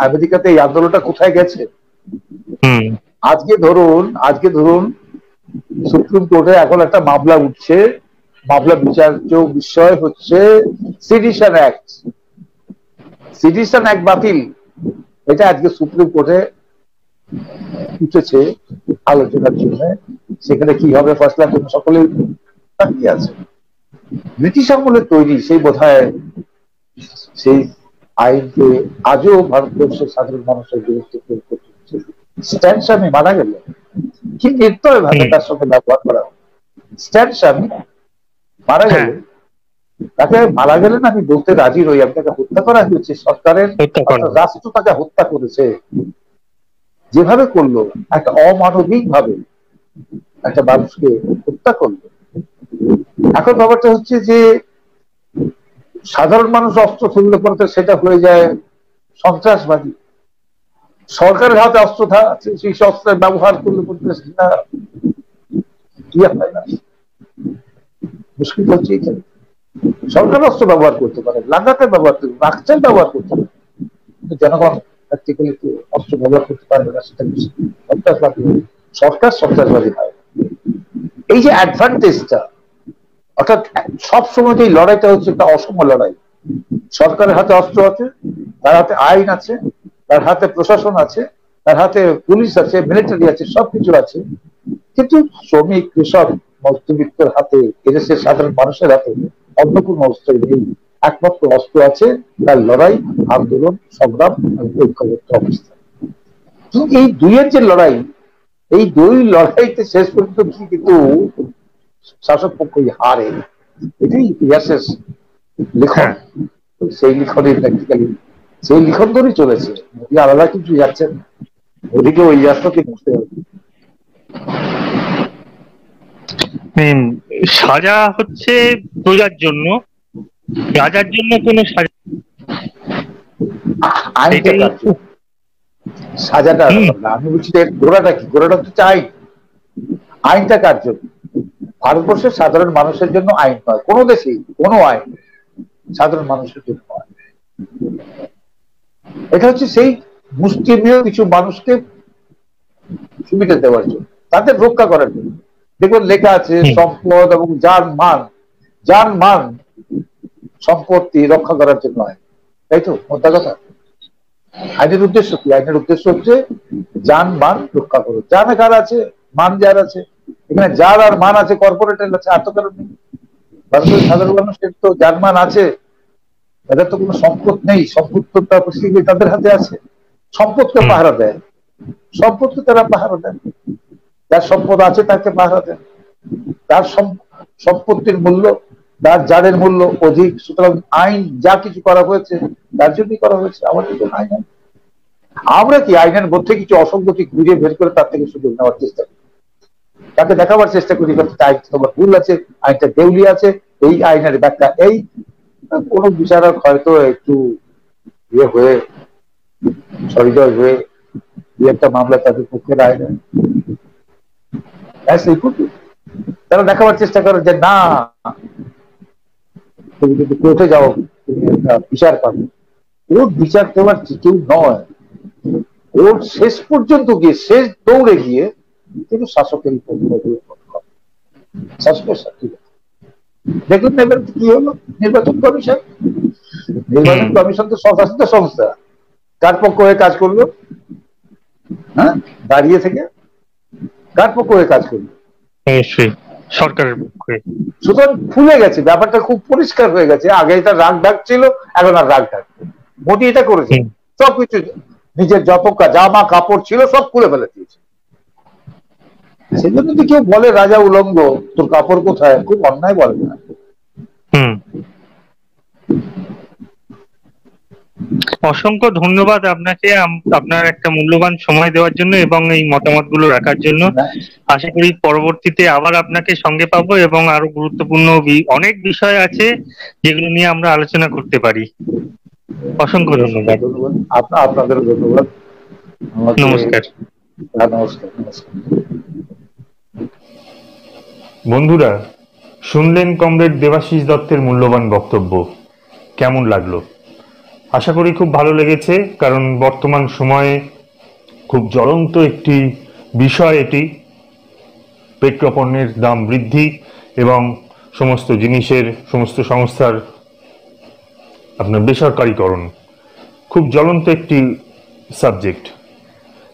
আমেরিকাতে এই আন্দোলনটা কোথায় গেছে? আজকে ধরুন সুপ্রিম কোর্টে এখন একটা মামলা উঠছে, মামলা বিচার্য বিষয় হচ্ছে সিডিশন অ্যাক্ট। সিডিশন অ্যাক্ট বাতিল, এটা আজকে সুপ্রিম কোর্টে উঠেছে আলোচনার জন্য। সেখানে কি হবে ফয়সালা সকলেই তাকিয়ে আছে। ব্রিটিশ আমলে তৈরি সেই বোধহয় সেই আইনকে আজও ভারতবর্ষের সাধারণ মানুষের বিরুদ্ধে প্রয়োগ করতে হচ্ছে। স্ট্যান স্বামী মারা গেল, কি নির্দয় ভাবে তার সঙ্গে ব্যবহার করা হবে। স্ট্যান স্বামী মারা গেল, তাকে মারা গেলেন আমি বলতে রাজি রই, আমি তাকে হত্যা করা হয়েছে, সরকারের রাষ্ট্র তাকে হত্যা করেছে। যেভাবে করলো, একটা অমানবিক ভাবে একটা মানুষকে হত্যা করলো। এখন ব্যাপারটা হচ্ছে যে সাধারণ মানুষ অস্ত্র তুললে পড়তে সেটা হয়ে যায় সন্ত্রাসবাদী। সরকারের হাতে অস্ত্র আছে, সেই অস্ত্রের ব্যবহার করলে পড়তে সেটা ইয়ে হয় না। মুশকিল হচ্ছে এখানে সরকার অস্ত্র ব্যবহার করতে পারে, লাগাতে ব্যবহার করতে পারে, রাখছেন ব্যবহার করতে পারে, কিন্তু জনগণ প্র্যাকটিক্যালি অস্ত্র ব্যবহার করতে পারবে না, সেটা সন্ত্রাসবাদী, সরকার সন্ত্রাসবাদী হয়। এই যে অ্যাডভান্টেজটা, অর্থাৎ সবসময় যে লড়াইটা হচ্ছে একটা অসম লড়াই। সরকারের হাতে অস্ত্র আছে, তার হাতে আইন আছে, তার হাতে প্রশাসন আছে, তার হাতে পুলিশ আছে, মিলিটারি আছে, সবকিছু আছে, কিন্তু শ্রমিক, কৃষক, মধ্যবিত্তের হাতে, এদেশের সাধারণ মানুষের হাতে অন্য কোনো অস্ত্র নেই। একমাত্র অস্ত্র আছে তার লড়াই, আন্দোলন, সংগ্রাম, ঐক্যবদ্ধ অবস্থা। এই দুইয়ের যে লড়াই, এই দুই লড়াইতে শেষ পর্যন্ত কিন্তু শাসক পক্ষই হারে। এটাই ইতিহাসের লিখন। সেই লিখনের প্র্যাকটিক্যালি সেই লিখন ধরেই চলেছে, আলাদা কিছু যাচ্ছে না, ওদিকে ওই রাষ্ট্রকে বুঝতে হবে। সাজা হচ্ছে প্রজার জন্য, রাজার জন্য কোনো সাজা, সাজাটা আমি বলছি গোড়াটা কি, গোড়াটা তো চাই আইনটা কার জন্য? ভারতবর্ষের সাধারণ মানুষের জন্য আইন নয়, কোনো দেশেই কোনো আইন সাধারণ মানুষের জন্য নয়। এটা হচ্ছে সেই মুষ্টিমেয় কিছু মানুষকে সুবিধা দেওয়ার জন্য, তাদের রক্ষা করার জন্য। দেখবেন লেখা আছে সম্পদ এবং যান সম্পত্তি রক্ষা করার জন্য আইন, তাই তো মোদ্দা কথা। আইনের উদ্দেশ্য কি? আইনের উদ্দেশ্য হচ্ছে যান রক্ষা করো। যান কার আছে? মান যার আছে। এখানে যার আর মান আছে, কর্পোরেটের আছে, আর তো কারণ নেই। ভারতের সাধারণ মানুষের তো যানমান আছে, তাদের তো কোনো সম্পদ নেই, সম্পদ তো তাদের হাতে আছে। সম্পদকে পাহারা দেয়, সম্পদকে তারা পাহারা দেয়, যার সম্পদ আছে তাকে পাহারা দেয়, তার সম্পত্তির মূল্য, তার জানের মূল্য অধিক। সুতরাং আইন যা কিছু করা হয়েছে তার জন্যই করা হয়েছে, আমাদের জন্য আইন। আমরা কি আইনের মধ্যে কিছু অসঙ্গতি খুঁজে বের করে তার থেকে সুযোগ নেওয়ার চেষ্টা করি, তাকে দেখাবার চেষ্টা করি আইন তোমার ভুল আছে, আইনটা দেউলি আছে, এই আইনের ব্যাখ্যা এই। কোন বিচারক হয়তো একটু ইয়ে হয়ে সহৃদয় হয়ে একটা মামলা তাদের পক্ষে রায় দেয়, তারা দেখাবার চেষ্টা করে যে না তুমি যদি কোর্টে যাও তুমি একটা বিচার পাবে। কোর্ট বিচার দেওয়ার কেউ নয়, কোর্ট শেষ পর্যন্ত গিয়ে, শেষ দৌড়ে গিয়ে কিন্তু শাসকের শাসকের সাথে। দেখুন এবার কি হলো, নির্বাচন কমিশন তো স্বশাসিত সংস্থা, কার পক্ষ হয়ে কাজ করলো? হ্যাঁ, দাঁড়িয়ে থেকে কার পক্ষ হয়ে কাজ করলো? সরকারের পক্ষে। সুতরাং খুলে গেছে ব্যাপারটা, খুব পরিষ্কার হয়ে গেছে। আগে এটা রাগ ঢাক ছিল, এখন আর রাগ ঢাক। মোদি এটা করেছে, সবকিছু নিজের যত জামা কাপড় ছিল সব খুলে ফেলে দিয়েছে। সেজন্য যদি কেউ বলে রাজা উলঙ্গ, তোর কাপড় কোথায়, খুব অন্যায় বলে না। অসংখ্য ধন্যবাদ আপনাকে, আপনার একটা মূল্যবান সময় দেওয়ার জন্য এবং এই মতামতগুলো রাখার জন্য। আশা করি পরবর্তীতে আবার আপনাকে সঙ্গে পাবো এবং আরো গুরুত্বপূর্ণ অনেক বিষয় আছে যেগুলো নিয়ে আমরা আলোচনা করতে পারি। অসংখ্য ধন্যবাদ। আপনাদের ধন্যবাদ। নমস্কার। নমস্কার। বন্ধুরা, শুনলেন কমরেড দেবাশিস দত্তের মূল্যবান বক্তব্য। কেমন লাগলো? আশা করি খুব ভালো লেগেছে, কারণ বর্তমান সময়ে খুব জ্বলন্ত একটি বিষয় এটি। পেট্রোপণ্যের দাম বৃদ্ধি এবং সমস্ত জিনিসের, সমস্ত সংস্থার আপনার বেসরকারীকরণ খুব জ্বলন্ত একটি সাবজেক্ট।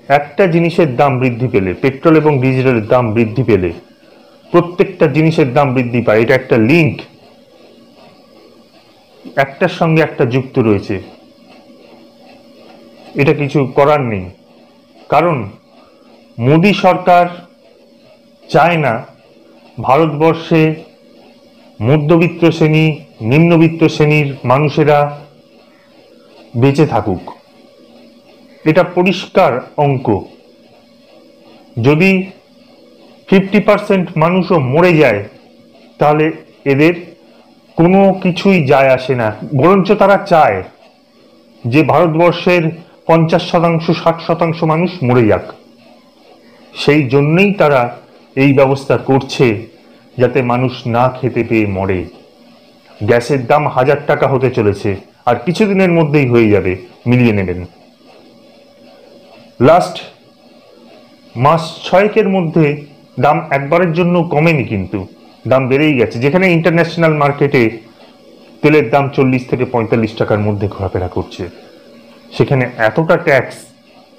একটা জিনিসের দাম বৃদ্ধি পেলে, পেট্রোল এবং ডিজেলের দাম বৃদ্ধি পেলে প্রত্যেকটা জিনিসের দাম বৃদ্ধি পায়। এটা একটা লিঙ্ক, একটার সঙ্গে একটা যুক্ত রয়েছে। এটা কিছু করার নেই, কারণ মোদি সরকার চায় না ভারতবর্ষে মধ্যবিত্ত শ্রেণী, নিম্নবিত্ত শ্রেণীর মানুষেরা বেঁচে থাকুক। এটা পরিষ্কার অঙ্ক। যদি 50% মানুষও মরে যায়, তাহলে এদের কোনো কিছুই যায় আসে না, বরঞ্চ তারা চায় যে ভারতবর্ষের 50%, 60% মানুষ মরে যাক। সেই জন্যই তারা এই ব্যবস্থা করছে যাতে মানুষ না খেতে পেয়ে মরে। গ্যাসের দাম 1000 টাকা হতে চলেছে, আর কিছুদিনের মধ্যেই হয়ে যাবে, মিলিয়ে নেবেন। লাস্ট মাস 6 মধ্যে দাম একবারের জন্য কমেনি, কিন্তু দাম বেড়েই গেছে। যেখানে ইন্টারন্যাশনাল মার্কেটে তেলের দাম 40 থেকে 45 টাকার মধ্যে ঘোরাফেরা করছে, সেখানে এতটা ট্যাক্স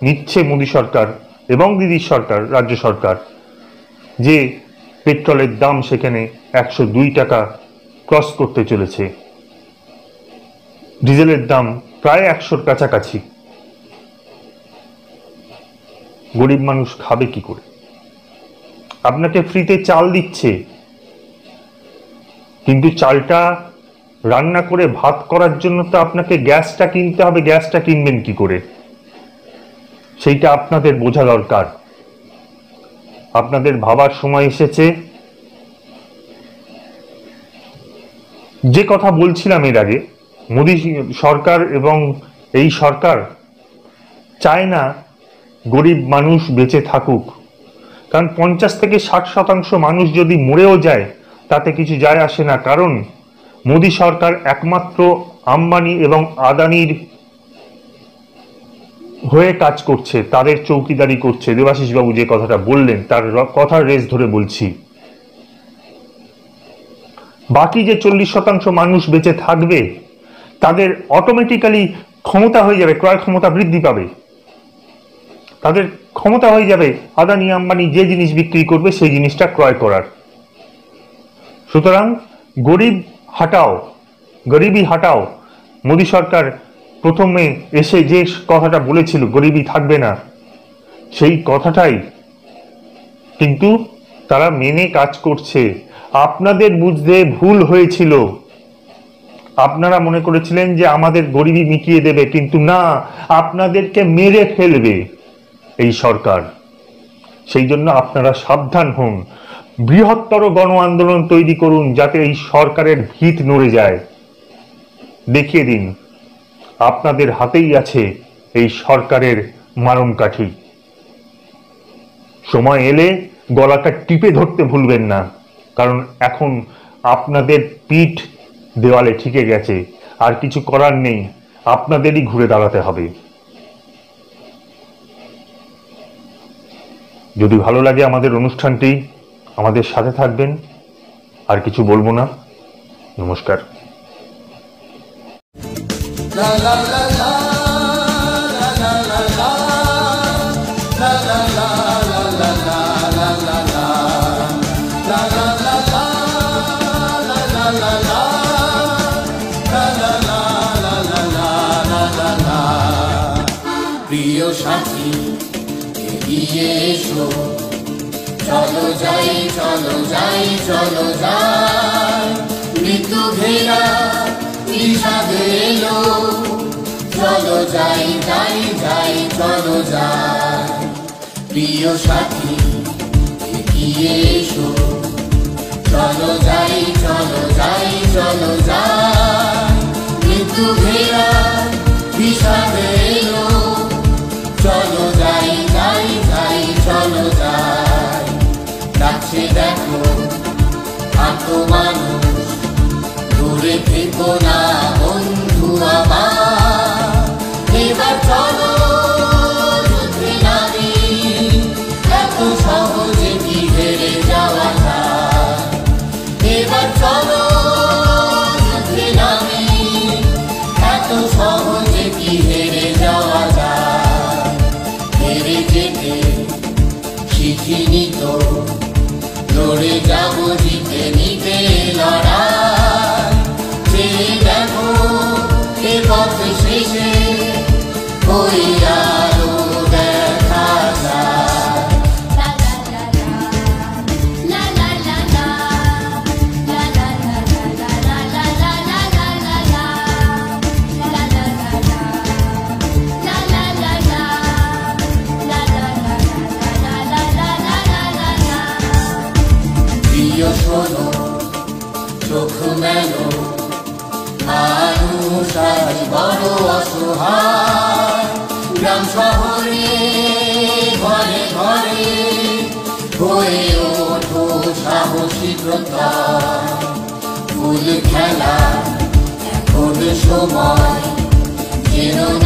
নিচ্ছে মোদী সরকার এবং দিদির সরকার, রাজ্য সরকার, যে পেট্রোলের দাম সেখানে 102 টাকা ক্রস করতে চলেছে, ডিজেলের দাম প্রায় 100-র কাছাকাছি। গরিব মানুষ খাবে কি করে? আপনাকে ফ্রিতে চাল দিচ্ছে, কিন্তু চালটা রান্না করে ভাত করার জন্য তো আপনাকে গ্যাসটা কিনতে হবে। গ্যাসটা কিনবেন কি করে? সেইটা আপনাদের বোঝা দরকার। আপনাদের ভাবার সময় এসেছে। যে কথা বলছিলাম এর আগে, মোদী সরকার এবং এই সরকার চায় না গরিব মানুষ বেঁচে থাকুক, কারণ 50 থেকে 60% মানুষ যদি মরেও যায় তাতে কিছু যায় আসে না। কারণ মোদী সরকার একমাত্র আম্বানি এবং আদানির হয়ে কাজ করছে, তাদের চৌকিদারি করছে। দেবাশিস বাবু যে কথাটা বললেন তার কথার রেস ধরে বলছি, বাকি যে 40% মানুষ বেঁচে থাকবে তাদের অটোমেটিক্যালি ক্ষমতা হয়ে যাবে, ক্রয় ক্ষমতা বৃদ্ধি পাবে, তাদের ক্ষমতা হয়ে যাবে আদানি আম্বানি যে জিনিস বিক্রি করবে সেই জিনিসটা ক্রয় করার। সুতরাং গরিবি হাটাও। মোদী সরকার প্রথমে এসে যে কথাটা বলেছিল গরিবি থাকবে না, সেই কথাটাই কিন্তু তারা মেনে কাজ করছে। আপনাদের বুঝতে ভুল হয়েছিল, আপনারা মনে করেছিলেন যে আমাদের গরিবি মিটিয়ে দেবে, কিন্তু না, আপনাদেরকে মেরে ফেলবে এই সরকার। সেই জন্য আপনারা সাবধান হন, বৃহত্তর গণ আন্দোলন তৈরি করুন যাতে এই সরকারের ভিত নড়ে যায়। দেখিয়ে দিন আপনাদের হাতেই আছে এই সরকারের মারণ কাঠি। সময় এলে গলাটা টিপে ধরতে ভুলবেন না, কারণ এখন আপনাদের পিঠ দেওয়ালে ঠেকে গেছে, আর কিছু করার নেই, আপনাদেরই ঘুরে দাঁড়াতে হবে। যদি ভালো লাগে আমাদের অনুষ্ঠানটি, আমাদের সাথে থাকবেন। আর কিছু বলবো না, নমস্কার। প্রিয় সাথী এগিয়ে এসো, চলো যাই চলো যাই চলো যাই, মৃত্যু ঘেরা বিষাদ এলো, চলো যাই যাই যাই চলো যাই। প্রিয় সাথী এগিয়ে এসো, চলো যাই চলো যাই চলো যাই, মৃত্যু ঘেরা বিষাদ এলো, চলো যাই যাই যাই চলো যাই। ডাকছে দেখো এত মানুষ, দূরে থেকো না বন্ধু আমার, এবার চলো যুদ্ধে নামি, এত সহজে কি হেরে যাওয়া যায়। এবার চলো যুদ্ধে নামি, এত সহজে কি হেরে যাওয়া যায়। হেরে যেতে শিখিনি তো, লড়ে যাবো জিতে নিতে লড়াই। চেয়ে দেখো এ পথ শেষে ওই আলো দেখা যায়। প্রিয় শোনো, চোখ মেলো, আজ বড় অসহায়। গ্রাম শহরে ঘরে ঘরে হয়ে ওঠো সাহসী প্রত্যয়। ফুল খেলা এখন সময় যেন